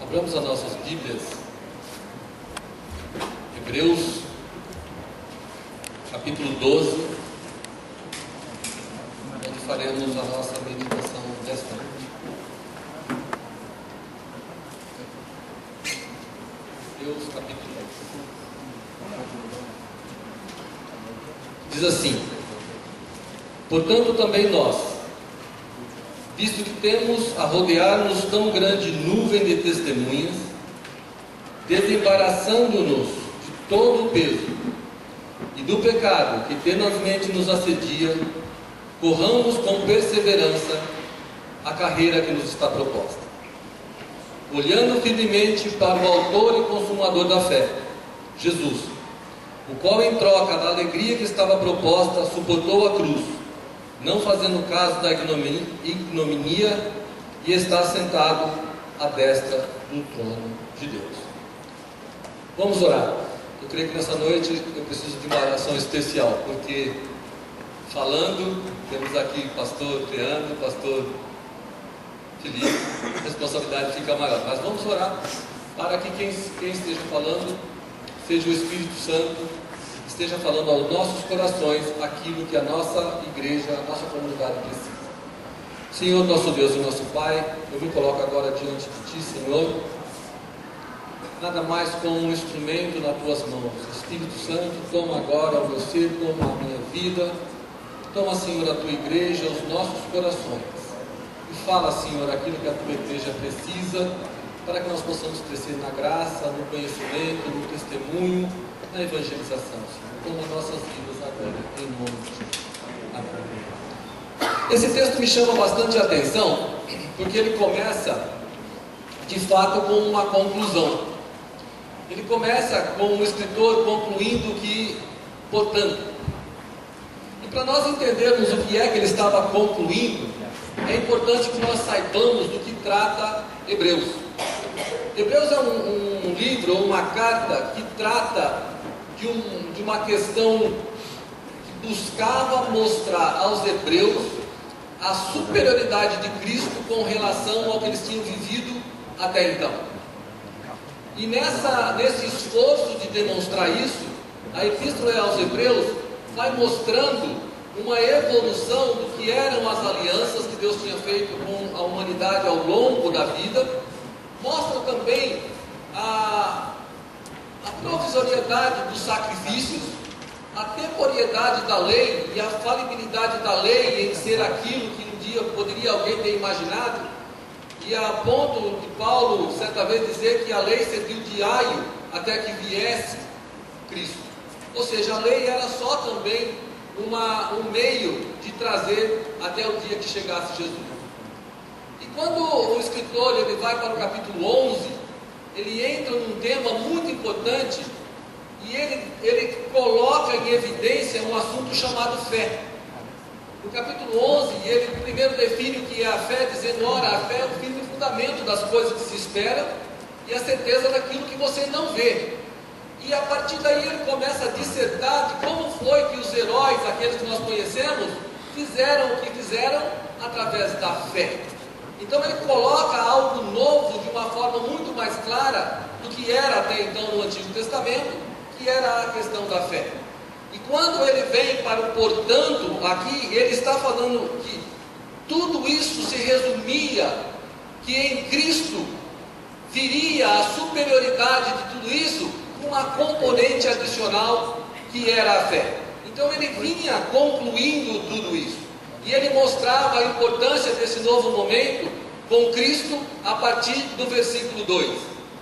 Abramos as nossas Bíblias, Hebreus, capítulo 12, onde faremos a nossa meditação desta noite. Hebreus, capítulo 12. Diz assim: portanto também nós, visto que temos a rodear-nos tão grande nuvem de testemunhas, desembaraçando-nos de todo o peso e do pecado que tenazmente nos assedia, corramos com perseverança a carreira que nos está proposta, olhando firmemente para o autor e consumador da fé, Jesus, o qual, em troca da alegria que estava proposta, suportou a cruz, não fazendo caso da ignominia, e está sentado à destra do trono de Deus. Vamos orar. Eu creio que nessa noite eu preciso de uma oração especial, porque falando, temos aqui pastor Leandro, pastor Felipe, a responsabilidade fica maior. Mas vamos orar para que quem esteja falando seja o Espírito Santo, esteja falando aos nossos corações aquilo que a nossa igreja, a nossa comunidade precisa. Senhor, nosso Deus e nosso Pai, eu me coloco agora diante de Ti, Senhor, nada mais como um instrumento nas Tuas mãos. Espírito Santo, toma agora o meu ser, toma a minha vida, toma, Senhor, a Tua igreja, os nossos corações, e fala, Senhor, aquilo que a Tua igreja precisa, para que nós possamos crescer na graça, no conhecimento, no testemunho, na evangelização, Senhor. Toma nossas vidas agora, em nome de Jesus. Amém. Esse texto me chama bastante atenção, porque ele começa, de fato, com uma conclusão. Ele começa com o escritor concluindo que, portanto, e para nós entendermos o que é que ele estava concluindo, é importante que nós saibamos do que trata Hebreus. Hebreus é um livro, ou uma carta, que trata de uma questão que buscava mostrar aos hebreus a superioridade de Cristo com relação ao que eles tinham vivido até então. E nesse esforço de demonstrar isso, a epístola aos hebreus vai mostrando uma evolução do que eram as alianças que Deus tinha feito com a humanidade ao longo da vida, mostra também a provisoriedade dos sacrifícios, a temporariedade da lei e a falibilidade da lei em ser aquilo que um dia poderia alguém ter imaginado, e a ponto de Paulo certa vez dizer que a lei serviu de aio até que viesse Cristo. Ou seja, a lei era só também um meio de trazer até o dia que chegasse Jesus. E quando o escritor ele vai para o capítulo 11, ele entra num tema muito importante e ele coloca em evidência um assunto chamado fé. No capítulo 11, ele primeiro define o que é a fé, dizendo: ora, a fé é o firme fundamento das coisas que se esperam e a certeza daquilo que você não vê. E a partir daí ele começa a dissertar de como foi que os heróis, aqueles que nós conhecemos, fizeram o que fizeram através da fé. Então ele coloca algo novo de uma forma muito mais clara do que era até então no Antigo Testamento, que era a questão da fé. E quando ele vem para o portanto, aqui ele está falando que tudo isso se resumia, que em Cristo viria a superioridade de tudo isso, com uma componente adicional que era a fé. Então ele vinha concluindo tudo isso. E ele mostrava a importância desse novo momento com Cristo a partir do versículo 2.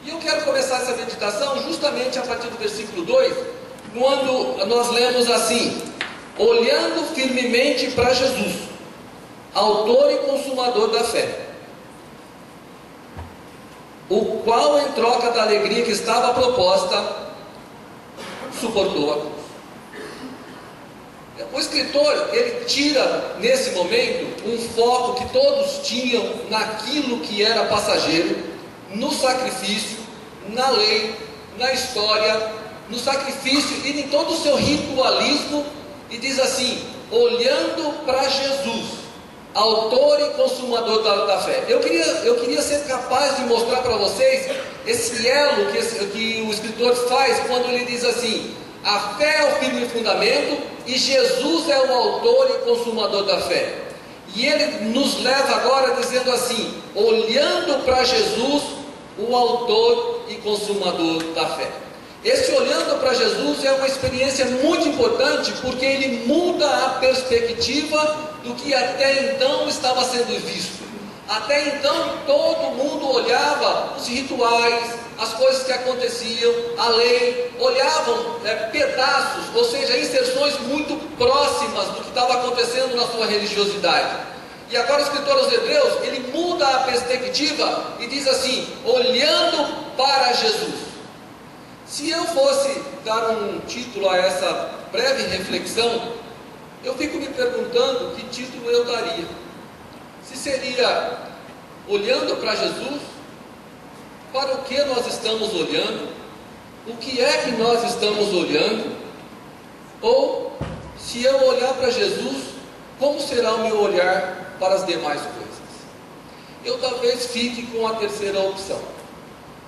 E eu quero começar essa meditação justamente a partir do versículo 2, quando nós lemos assim: olhando firmemente para Jesus, autor e consumador da fé, o qual, em troca da alegria que estava proposta, suportou a cruz. O escritor, ele tira nesse momento um foco que todos tinham naquilo que era passageiro, no sacrifício, na lei, na história, no sacrifício e em todo o seu ritualismo, e diz assim: olhando para Jesus, autor e consumador da fé. Eu queria ser capaz de mostrar para vocês esse elo que o escritor faz quando ele diz assim: a fé é o firme fundamento e Jesus é o autor e consumador da fé. E ele nos leva agora dizendo assim: olhando para Jesus, o autor e consumador da fé. Esse olhando para Jesus é uma experiência muito importante, porque ele muda a perspectiva do que até então estava sendo visto. Até então todo mundo olhava os rituais, as coisas que aconteciam, a lei, olhavam pedaços, ou seja, inserções muito próximas do que estava acontecendo na sua religiosidade. E agora o escritor aos Hebreus, ele muda a perspectiva e diz assim: olhando para Jesus. Se eu fosse dar um título a essa breve reflexão, eu fico me perguntando que título eu daria. Se seria olhando para Jesus, para o que nós estamos olhando, o que é que nós estamos olhando, ou se eu olhar para Jesus, como será o meu olhar para as demais coisas? Eu talvez fique com a terceira opção.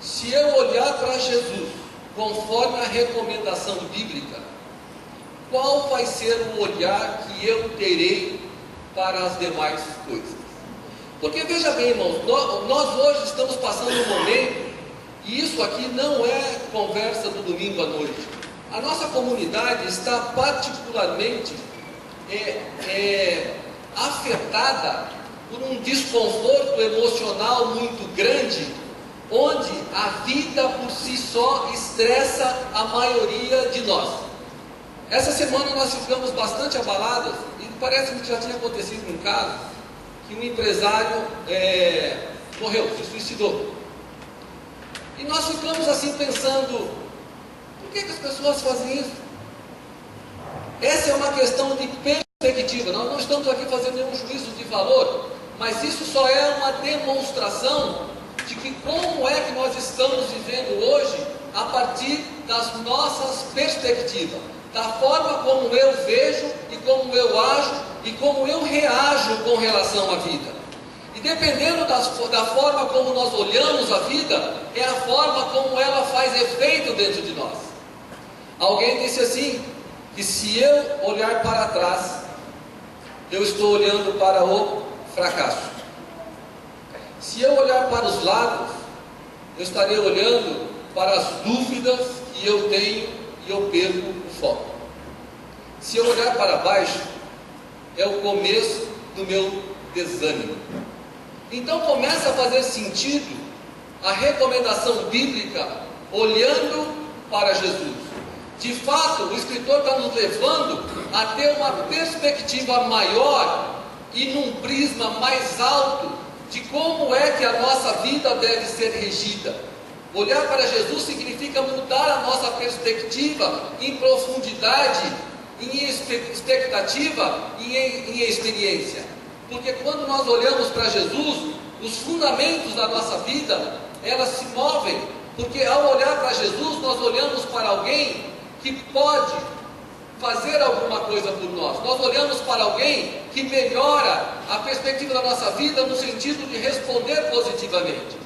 Se eu olhar para Jesus conforme a recomendação bíblica, qual vai ser o olhar que eu terei para as demais coisas? Porque veja bem, irmãos, nós hoje estamos passando um momento, e isso aqui não é conversa do domingo à noite. A nossa comunidade está particularmente afetada por um desconforto emocional muito grande, onde a vida por si só estressa a maioria de nós. Essa semana nós ficamos bastante abalados, e parece que já tinha acontecido um caso, que um empresário morreu, se suicidou. E nós ficamos assim pensando: por que as pessoas fazem isso? Essa é uma questão de perspectiva. Nós não estamos aqui fazendo nenhum juízo de valor, mas isso só é uma demonstração de que como é que nós estamos vivendo hoje a partir das nossas perspectivas, da forma como eu vejo e como eu ajo e como eu reajo com relação à vida. E dependendo da forma como nós olhamos a vida, é a forma como ela faz efeito dentro de nós. Alguém disse assim, que se eu olhar para trás, eu estou olhando para o fracasso. Se eu olhar para os lados, eu estarei olhando para as dúvidas que eu tenho e eu perco o foco. Se eu olhar para baixo, é o começo do meu desânimo. Então começa a fazer sentido a recomendação bíblica olhando para Jesus. De fato, o escritor está nos levando a ter uma perspectiva maior e num prisma mais alto de como é que a nossa vida deve ser regida. Olhar para Jesus significa mudar a nossa perspectiva em profundidade, em expectativa e em experiência. Porque quando nós olhamos para Jesus, os fundamentos da nossa vida, elas se movem Porque ao olhar para Jesus, nós olhamos para alguém que pode fazer alguma coisa por nós. Nós olhamos para alguém que melhora a perspectiva da nossa vida no sentido de responder positivamente.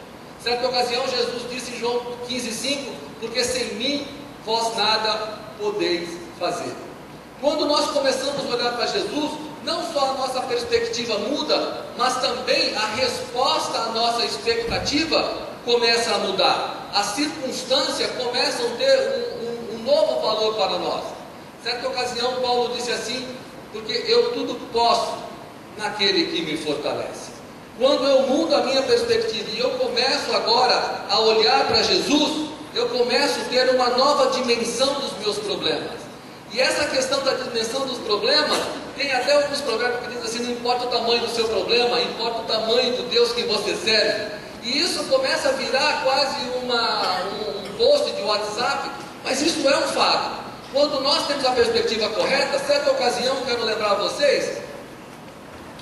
Certa ocasião, Jesus disse em João 15,5: porque sem mim vós nada podeis fazer. Quando nós começamos a olhar para Jesus, não só a nossa perspectiva muda, mas também a resposta à nossa expectativa começa a mudar. As circunstâncias começam a ter um novo valor para nós. Certa ocasião, Paulo disse assim: porque eu tudo posso naquele que me fortalece. Quando eu mudo a minha perspectiva e eu começo agora a olhar para Jesus, eu começo a ter uma nova dimensão dos meus problemas. E essa questão da dimensão dos problemas, tem até alguns programas que dizem assim: não importa o tamanho do seu problema, importa o tamanho do Deus que você serve. E isso começa a virar quase um post de WhatsApp, mas isso é um fato. Quando nós temos a perspectiva correta, certa ocasião, quero lembrar a vocês,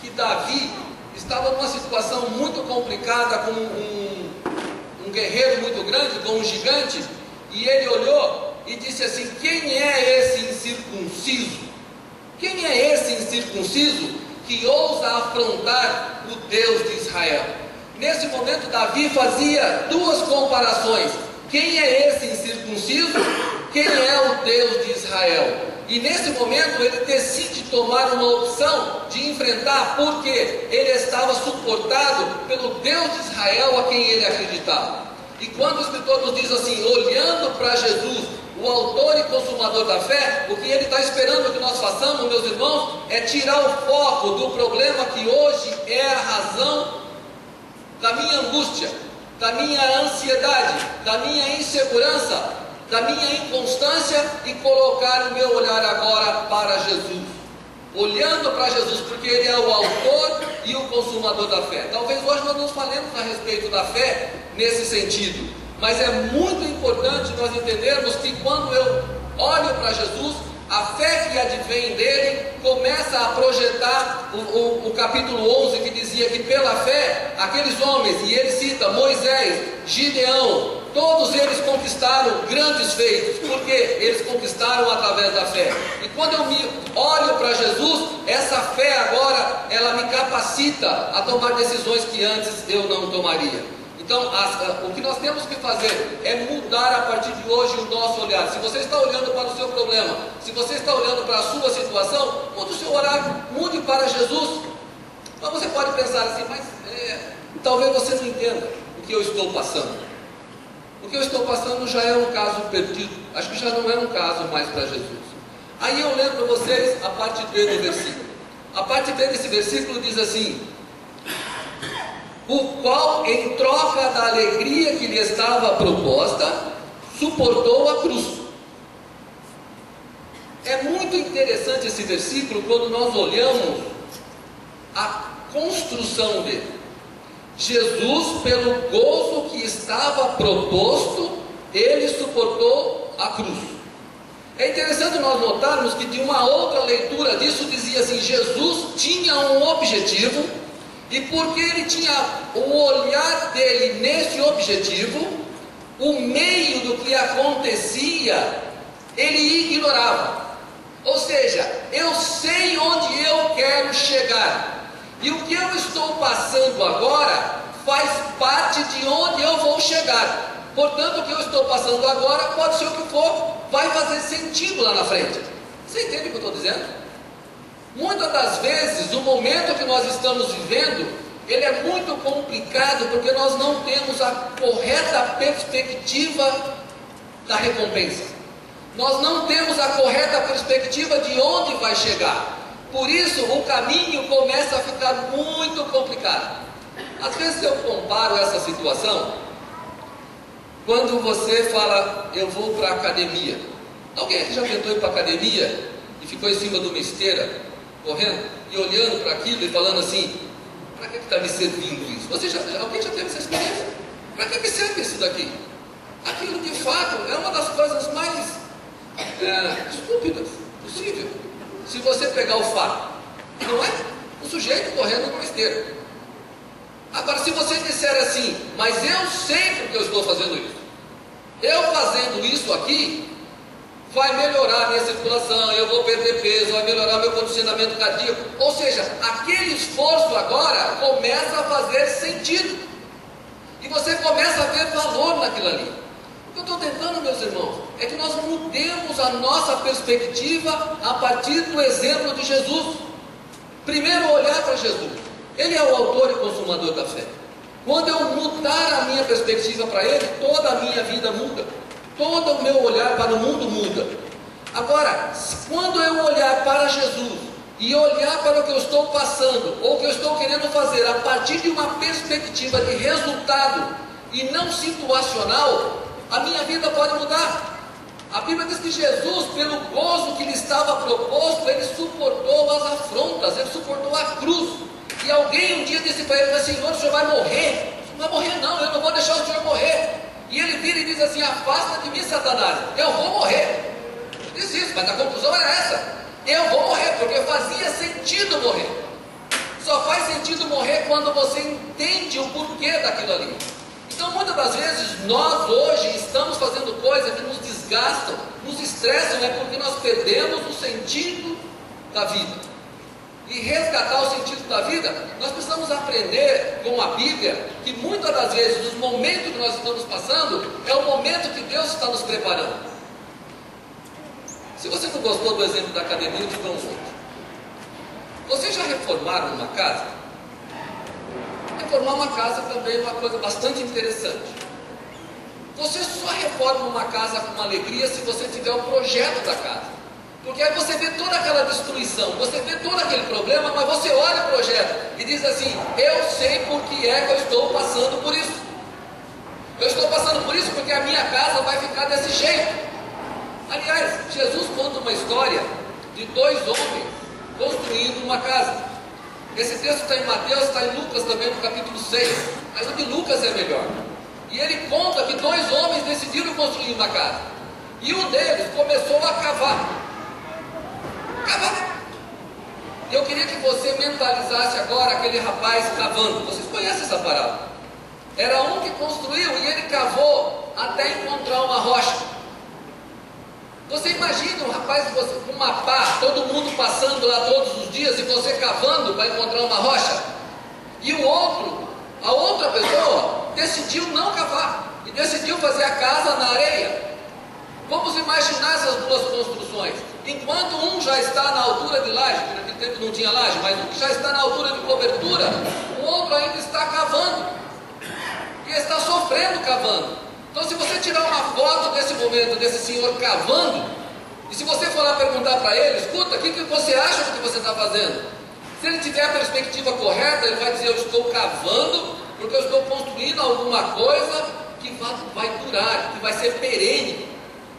que Davi estava numa situação muito complicada, com um guerreiro muito grande, com um gigante, e ele olhou e disse assim: quem é esse incircunciso? Quem é esse incircunciso que ousa afrontar o Deus de Israel? Nesse momento, Davi fazia duas comparações: quem é esse incircunciso? Quem é o Deus de Israel? E nesse momento ele decide tomar uma opção de enfrentar, porque ele estava suportado pelo Deus de Israel a quem ele acreditava. E quando o escritor nos diz assim: olhando para Jesus, o autor e consumador da fé, o que ele está esperando que nós façamos, meus irmãos, é tirar o foco do problema que hoje é a razão da minha angústia, da minha ansiedade, da minha insegurança, da minha inconstância, e colocar o meu olhar agora para Jesus, olhando para Jesus, porque Ele é o autor e o consumador da fé. Talvez hoje nós não falemos a respeito da fé nesse sentido, mas é muito importante nós entendermos que quando eu olho para Jesus, a fé que advém dele começa a projetar o capítulo 11, que dizia que pela fé, aqueles homens, e ele cita Moisés, Gideão, todos eles conquistaram grandes feitos, porque eles conquistaram através da fé. E quando eu me olho para Jesus, essa fé agora, ela me capacita a tomar decisões que antes eu não tomaria. Então, o que nós temos que fazer é mudar a partir de hoje o nosso olhar. Se você está olhando para o seu problema, se você está olhando para a sua situação, mude o seu olhar, mude para Jesus. Mas você pode pensar assim: mas talvez você não entenda o que eu estou passando. O que eu estou passando já é um caso perdido. Acho que já não é um caso mais para Jesus. Aí eu lembro para vocês a parte B do versículo. A parte B desse versículo diz assim: o qual, em troca da alegria que lhe estava proposta, suportou a cruz. É muito interessante esse versículo quando nós olhamos a construção dele. Jesus, pelo gozo que estava proposto, ele suportou a cruz. É interessante nós notarmos que de uma outra leitura disso dizia assim: Jesus tinha um objetivo, e porque ele tinha o olhar dele nesse objetivo, o meio do que acontecia, ele ignorava. Ou seja, eu sei onde eu quero chegar, e o que eu estou passando agora faz parte de onde eu vou chegar. Portanto, o que eu estou passando agora, pode ser o que for, vai fazer sentido lá na frente. Você entende o que eu estou dizendo? Muitas das vezes, o momento que nós estamos vivendo, ele é muito complicado, porque nós não temos a correta perspectiva da recompensa. Nós não temos a correta perspectiva de onde vai chegar. Por isso, o caminho começa a ficar muito complicado. Às vezes eu comparo essa situação, quando você fala: eu vou para a academia. Alguém aqui já tentou ir para a academia e ficou em cima de uma esteira, correndo e olhando para aquilo e falando assim: para que está me servindo isso? Alguém já teve essa experiência? Para que serve isso daqui? Aquilo de fato é uma das coisas mais estúpidas possível. Se você pegar o fato, não é? O sujeito correndo numa esteira. Agora, se você disser assim: mas eu sei porque eu estou fazendo isso, Eu fazendo isso aqui, vai melhorar a minha circulação, eu vou perder peso, vai melhorar meu condicionamento cardíaco. Ou seja, aquele esforço agora começa a fazer sentido. E você começa a ver valor naquilo ali. O que eu estou tentando, meus irmãos, é que nós mudemos a nossa perspectiva a partir do exemplo de Jesus. Primeiro, olhar para Jesus. Ele é o autor e consumador da fé. Quando eu mudar a minha perspectiva para Ele, toda a minha vida muda. Todo o meu olhar para o mundo muda. Agora, quando eu olhar para Jesus e olhar para o que eu estou passando, ou o que eu estou querendo fazer, a partir de uma perspectiva de resultado e não situacional, a minha vida pode mudar. A Bíblia diz que Jesus, pelo gozo que lhe estava proposto, ele suportou as afrontas, ele suportou a cruz. E alguém um dia disse para ele: Senhor, o senhor vai morrer? Não vai morrer não, eu não vou deixar o senhor morrer. E ele vira e diz assim: afasta de mim, Satanás, eu vou morrer. Ele diz isso, mas a conclusão era essa: eu vou morrer, porque fazia sentido morrer. Só faz sentido morrer quando você entende o porquê daquilo ali. Então, muitas das vezes, nós hoje estamos fazendo coisas que nos desgastam, nos estressam, é porque nós perdemos o sentido da vida. E resgatar o sentido da vida, nós precisamos aprender com a Bíblia que muitas das vezes, os momentos que nós estamos passando, é o momento que Deus está nos preparando. Se você não gostou do exemplo da academia, eu te dou um outro. Vocês já reformaram uma casa? Reformar uma casa também é uma coisa bastante interessante. Você só reforma uma casa com alegria se você tiver o projeto da casa. Porque aí você vê toda aquela destruição, você vê todo aquele problema, mas você olha o projeto e diz assim: eu sei por que é que eu estou passando por isso. Eu estou passando por isso porque a minha casa vai ficar desse jeito. Aliás, Jesus conta uma história de dois homens construindo uma casa. Esse texto está em Mateus, está em Lucas também, no capítulo 6. Mas o de Lucas é melhor. E ele conta que dois homens decidiram construir uma casa. E um deles começou a cavar. E eu queria que você mentalizasse agora aquele rapaz cavando. Vocês conhecem essa parábola? Era um que construiu e ele cavou até encontrar uma rocha. Você imagina um rapaz com uma pá, todo mundo passando lá todos os dias e você cavando para encontrar uma rocha? E o outro, a outra pessoa, decidiu não cavar e decidiu fazer a casa na areia. Vamos imaginar essas duas construções. Enquanto um já está na altura de laje, porque naquele tempo não tinha laje, mas um que já está na altura de cobertura, o outro ainda está cavando. E está sofrendo cavando. Então, se você tirar uma foto desse momento, desse senhor cavando, e se você for lá perguntar para ele: escuta, o que você acha do que você está fazendo? Se ele tiver a perspectiva correta, ele vai dizer: eu estou cavando porque eu estou construindo alguma coisa que vai durar, que vai ser perene.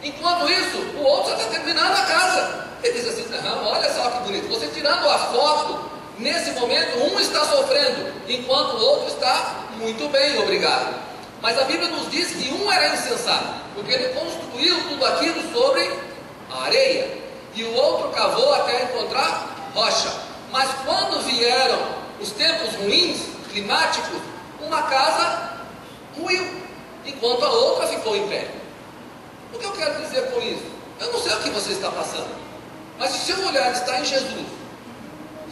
Enquanto isso, o outro já está terminando a casa. Ele diz assim: não, olha só que bonito. Você tirando a foto, nesse momento, um está sofrendo, enquanto o outro está muito bem, obrigado. Mas a Bíblia nos diz que um era insensato, porque ele construiu tudo aquilo sobre a areia, e o outro cavou até encontrar rocha. Mas quando vieram os tempos ruins, climáticos, uma casa ruiu, enquanto a outra ficou em pé. O que eu quero dizer com isso? Eu não sei o que você está passando, mas se o seu olhar está em Jesus,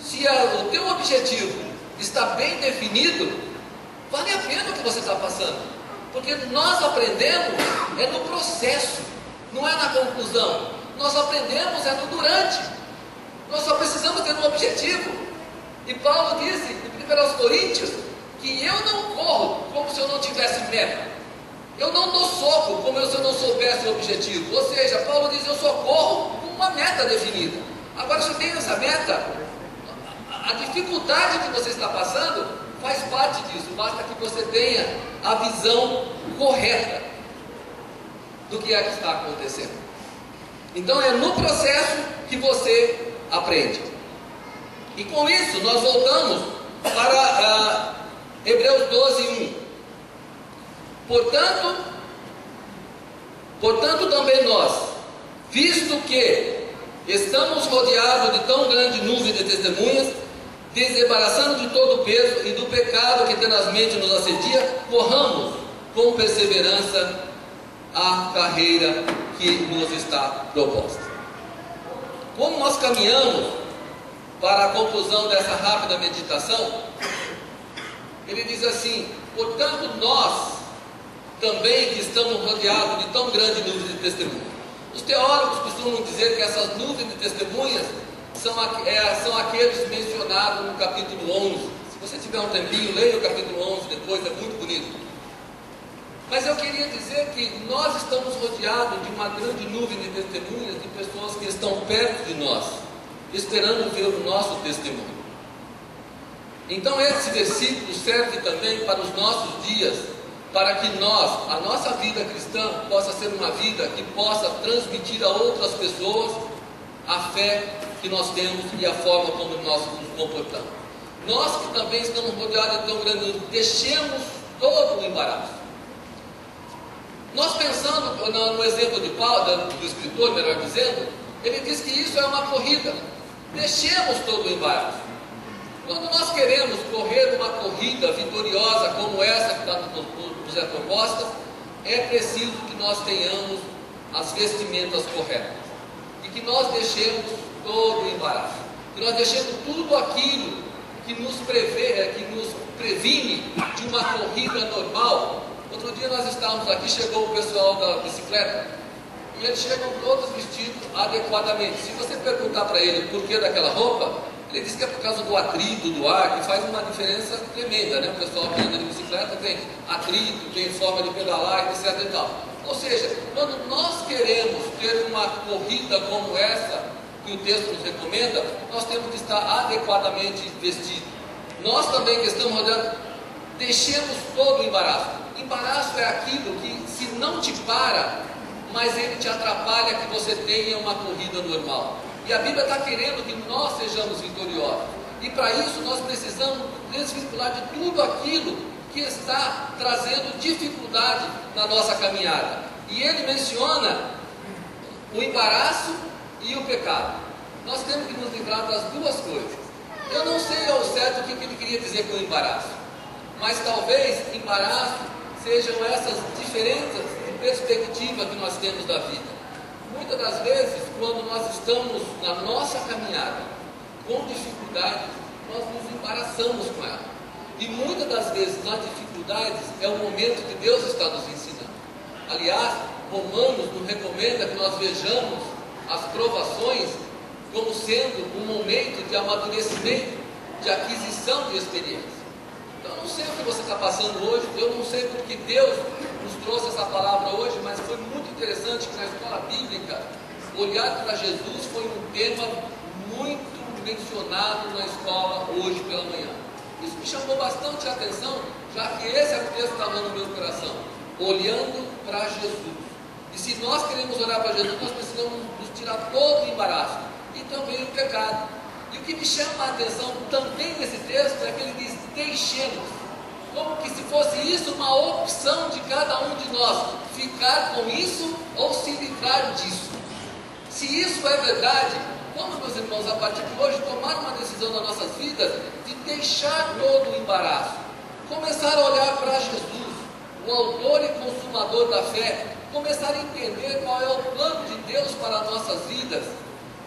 se o teu objetivo está bem definido, vale a pena o que você está passando, porque nós aprendemos é no processo, não é na conclusão. Nós aprendemos é no durante. Nós só precisamos ter um objetivo. E Paulo disse em 1 Coríntios que eu não corro como se eu não tivesse meta. Eu não dou soco como se eu não soubesse o objetivo. Ou seja, Paulo diz: eu só corro com uma meta definida. Agora, se tem essa meta, a dificuldade que você está passando faz parte disso. Basta que você tenha a visão correta do que é que está acontecendo. Então é no processo que você aprende. E com isso nós voltamos para Hebreus 12:1. Portanto também nós, visto que estamos rodeados de tão grande nuvem de testemunhas, desembaraçando de todo o peso e do pecado que tenazmente nos assedia, corramos com perseverança a carreira que nos está proposta. Como nós caminhamos para a conclusão dessa rápida meditação, ele diz assim: portanto, nós também que estamos rodeados de tão grande nuvem de testemunhas. Os teólogos costumam dizer que essas nuvens de testemunhas são aqueles mencionados no capítulo 11. Se você tiver um tempinho, leia o capítulo 11 depois, é muito bonito. Mas eu queria dizer que nós estamos rodeados de uma grande nuvem de testemunhas, de pessoas que estão perto de nós, esperando ver o nosso testemunho. Então esse versículo serve também para os nossos dias, para que a nossa vida cristã possa ser uma vida que possa transmitir a outras pessoas a fé que nós temos e a forma como nós nos comportamos. Nós que também estamos rodeados de tão grande nuvem, deixemos todo o embaraço. Nós pensando no exemplo de Paulo, do escritor, melhor dizendo, ele diz que isso é uma corrida. Deixemos todo o embaraço. Quando nós queremos correr uma corrida vitoriosa como essa que nos é proposta, é preciso que nós tenhamos as vestimentas corretas e que nós deixemos todo o embaraço, que nós deixemos tudo aquilo que nos previne de uma corrida normal. Outro dia nós estávamos aqui, chegou o pessoal da bicicleta e eles chegam todos vestidos adequadamente. Se você perguntar para ele o porquê daquela roupa, ele diz que é por causa do atrito do ar, que faz uma diferença tremenda, né? O pessoal que anda de bicicleta tem atrito, tem forma de pedalar, etc. e tal. Ou seja, quando nós queremos ter uma corrida como essa que o texto nos recomenda, nós temos que estar adequadamente vestidos. Nós também que estamos rodando, deixemos todo o embaraço. Embaraço é aquilo que, se não te para, mas ele te atrapalha que você tenha uma corrida normal. E a Bíblia está querendo que nós sejamos vitoriosos. E para isso nós precisamos desvincular de tudo aquilo que está trazendo dificuldade na nossa caminhada. E ele menciona o embaraço e o pecado. Nós temos que nos livrar das duas coisas. Eu não sei ao certo o que ele queria dizer com embaraço, mas talvez embaraço sejam essas diferenças de perspectiva que nós temos da vida. Muitas das vezes, quando nós estamos na nossa caminhada com dificuldades, nós nos embaraçamos com ela. E muitas das vezes, nas dificuldades, é o momento que Deus está nos ensinando. Aliás, Romanos nos recomenda que nós vejamos as provações como sendo um momento de amadurecimento, de aquisição de experiência. Então, eu não sei o que você está passando hoje, eu não sei porque Deus nos trouxe essa palavra hoje, mas foi muito interessante que na escola bíblica, olhar para Jesus foi um tema muito mencionado na escola hoje pela manhã. Isso me chamou bastante a atenção, já que esse é o texto que estava no meu coração, olhando para Jesus. E se nós queremos olhar para Jesus, nós precisamos nos tirar todo o embaraço e também o pecado. E o que me chama a atenção também nesse texto é que ele diz: deixemos, como que se fosse isso uma opção de cada um de nós, ficar com isso ou se livrar disso. Se isso é verdade, vamos, meus irmãos, a partir de hoje, tomar uma decisão nas nossas vidas de deixar todo o embaraço, começar a olhar para Jesus, o autor e consumador da fé, começar a entender qual é o plano de Deus para as nossas vidas,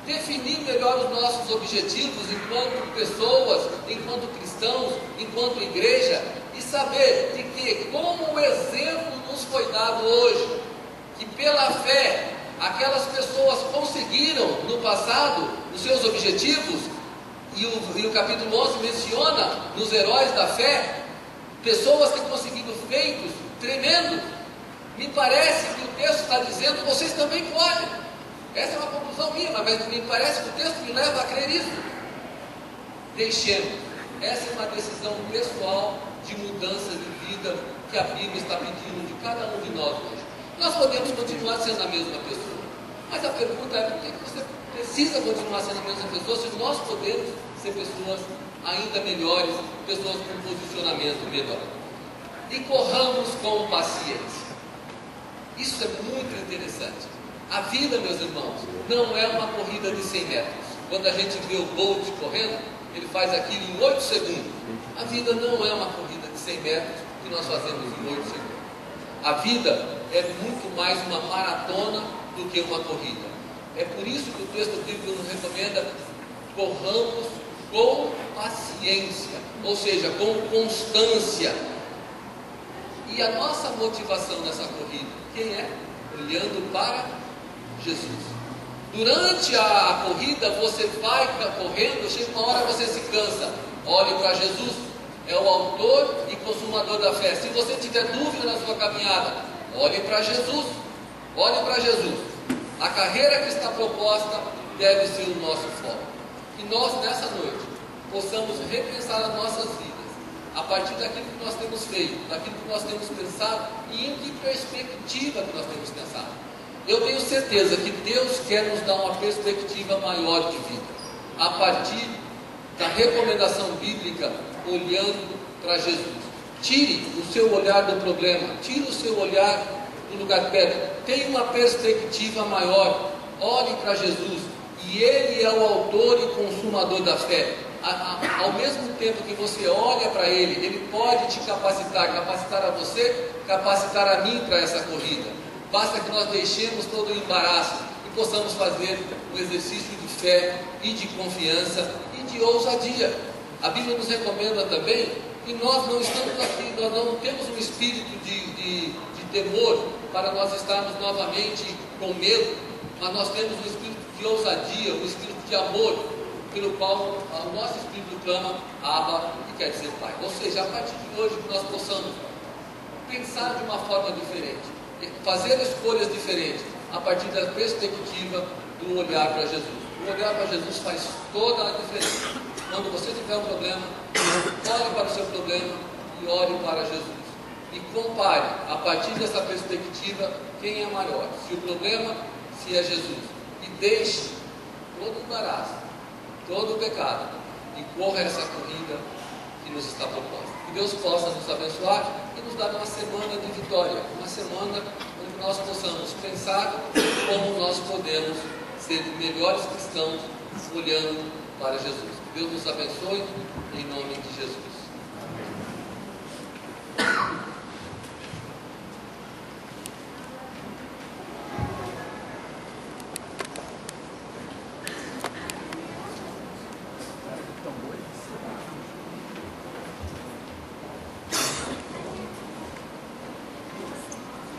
definir melhor os nossos objetivos enquanto pessoas, enquanto cristãos, enquanto igreja, e saber de que, como o exemplo nos foi dado hoje, que pela fé aquelas pessoas conseguiram no passado os seus objetivos, e o capítulo 11 menciona nos heróis da fé, pessoas que conseguiram feitos tremendos. Me parece que o texto está dizendo: vocês também podem. Essa é uma conclusão minha, mas me parece que o texto me leva a crer isso. Deixemos. Essa é uma decisão pessoal de mudança de vida que a Bíblia está pedindo de cada um de nós hoje. Nós podemos continuar sendo a mesma pessoa, mas a pergunta é: por que você precisa continuar sendo a mesma pessoa se nós podemos ser pessoas ainda melhores, pessoas com posicionamento melhor? E corramos com paciência. Isso é muito interessante. A vida, meus irmãos, não é uma corrida de 100 metros. Quando a gente vê o Bolt correndo, ele faz aquilo em 8 segundos. A vida não é uma corrida de 100 metros que nós fazemos em 8 segundos. A vida é muito mais uma maratona do que uma corrida. É por isso que o texto bíblico nos recomenda: corramos com paciência, ou seja, com constância. E a nossa motivação nessa corrida, quem é? Olhando para Jesus. Durante a corrida você vai correndo, chega uma hora você se cansa. Olhe para Jesus, é o autor e consumador da fé. Se você tiver dúvida na sua caminhada, olhe para Jesus. Olhe para Jesus. A carreira que está proposta deve ser o nosso foco. E nós, nessa noite, possamos repensar as nossas vidas a partir daquilo que nós temos feito, daquilo que nós temos pensado e em que perspectiva que nós temos pensado. Eu tenho certeza que Deus quer nos dar uma perspectiva maior de vida, a partir da recomendação bíblica, olhando para Jesus. Tire o seu olhar do problema, tire o seu olhar do lugar perto, tenha uma perspectiva maior, olhe para Jesus, e Ele é o autor e consumador da fé. Ao mesmo tempo que você olha para Ele, Ele pode te capacitar a você, capacitar a mim para essa corrida. Basta que nós deixemos todo o embaraço e possamos fazer um exercício de fé e de confiança e de ousadia. A Bíblia nos recomenda também que nós não estamos aqui, nós não temos um espírito de temor para nós estarmos novamente com medo, mas nós temos um espírito de ousadia, um espírito de amor, pelo qual o nosso espírito clama Abba, que quer dizer Pai. Ou seja, a partir de hoje que nós possamos pensar de uma forma diferente, fazer escolhas diferentes, a partir da perspectiva do olhar para Jesus. O olhar para Jesus faz toda a diferença. Quando você tiver um problema, olhe para o seu problema e olhe para Jesus. E compare, a partir dessa perspectiva, quem é maior, se o problema, se é Jesus. E deixe todo o embaraço, todo o pecado, e corra essa corrida que nos está proposta. Que Deus possa nos abençoar e nos dar uma semana de vitória, uma semana onde nós possamos pensar como nós podemos ser melhores cristãos olhando para Jesus. Que Deus nos abençoe em nome de Jesus.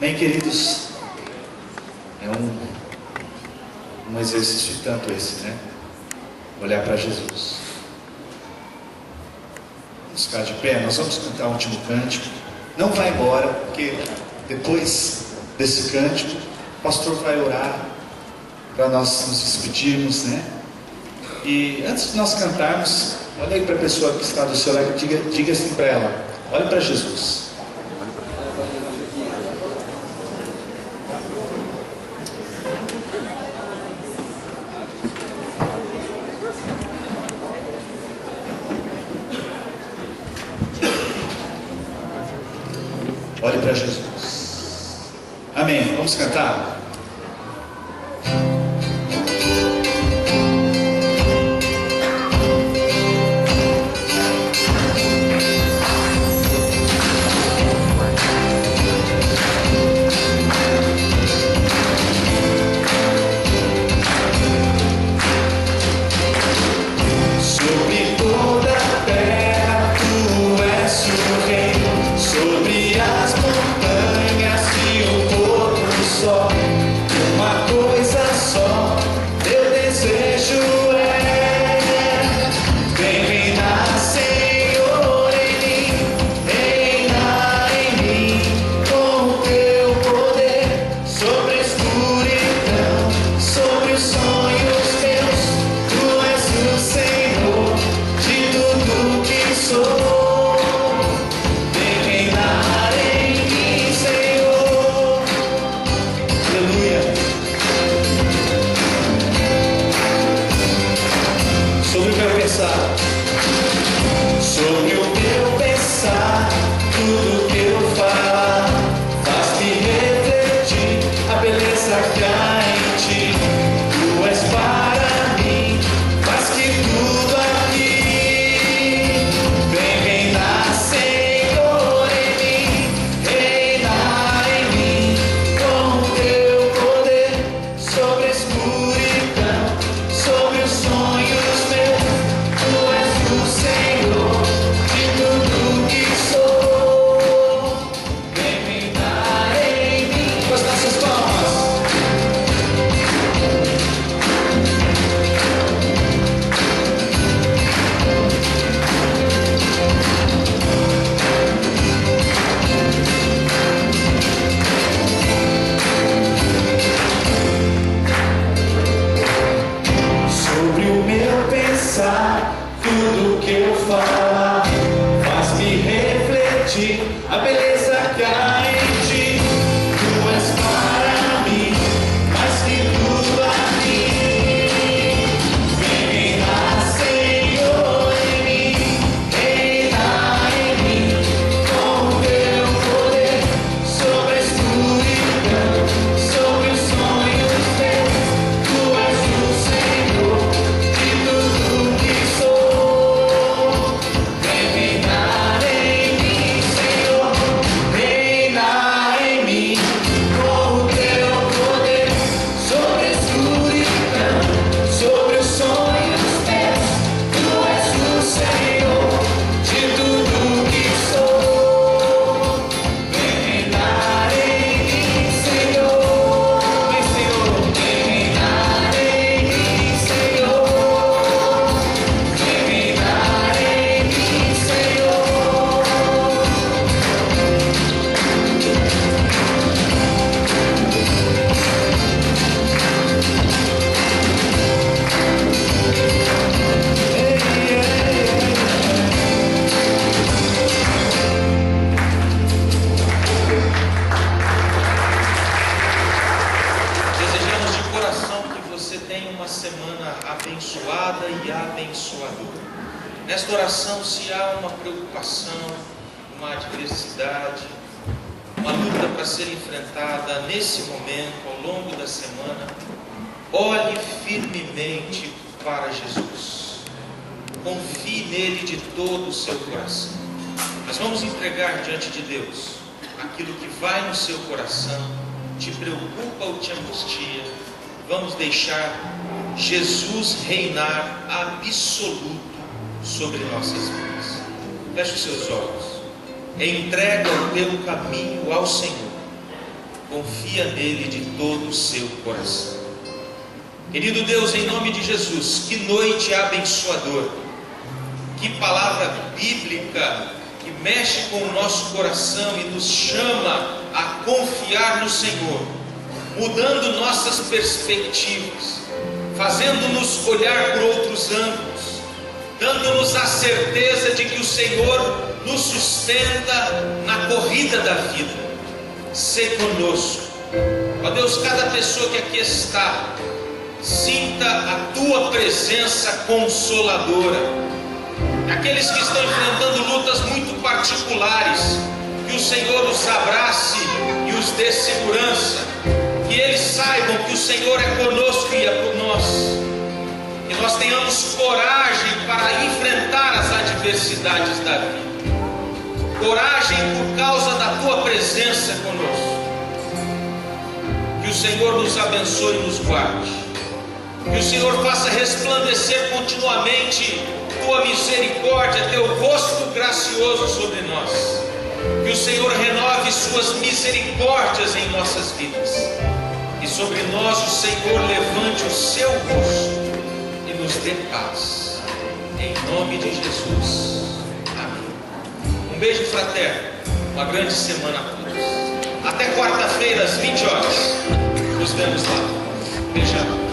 Bem, queridos, é um exercício tanto esse, né? Olhar para Jesus. Vamos ficar de pé, nós vamos cantar o último cântico. Não vai embora, porque depois desse cântico, o pastor vai orar para nós nos despedirmos, né? E antes de nós cantarmos, olha aí para a pessoa que está do seu lado e diga assim para ela: olhe para Jesus. Olhe para Jesus. Amém. Vamos cantar? Sobre toda a terra tu és o rei, sobre as montanhas e o pôr do sol. semana abençoada e abençoadora. Nesta oração, se há uma preocupação, uma adversidade, uma luta para ser enfrentada nesse momento, ao longo da semana, olhe firmemente para Jesus. Confie nele de todo o seu coração. Nós vamos entregar diante de Deus aquilo que vai no seu coração, te preocupa ou te angustia. Vamos deixar Jesus reinar absoluto sobre nossas vidas. Feche os seus olhos. Entrega o teu caminho ao Senhor. Confia nele de todo o seu coração. Querido Deus, em nome de Jesus, que noite abençoadora. Que palavra bíblica que mexe com o nosso coração e nos chama a confiar no Senhor, mudando nossas perspectivas, fazendo-nos olhar por outros ângulos, dando-nos a certeza de que o Senhor nos sustenta na corrida da vida. Sê conosco, ó Deus. Cada pessoa que aqui está, sinta a tua presença consoladora. Aqueles que estão enfrentando lutas muito particulares, que o Senhor os abrace e os dê segurança, que eles saibam que o Senhor é conosco e é por nós, que nós tenhamos coragem para enfrentar as adversidades da vida, coragem por causa da tua presença conosco. Que o Senhor nos abençoe e nos guarde, que o Senhor faça resplandecer continuamente tua misericórdia, teu rosto gracioso sobre nós, que o Senhor renove suas misericórdias em nossas vidas, e sobre nós o Senhor levante o seu rosto e nos dê paz, em nome de Jesus, amém. Um beijo fraterno, uma grande semana a todos, até quarta-feira às 20 horas, nos vemos lá. Beijão.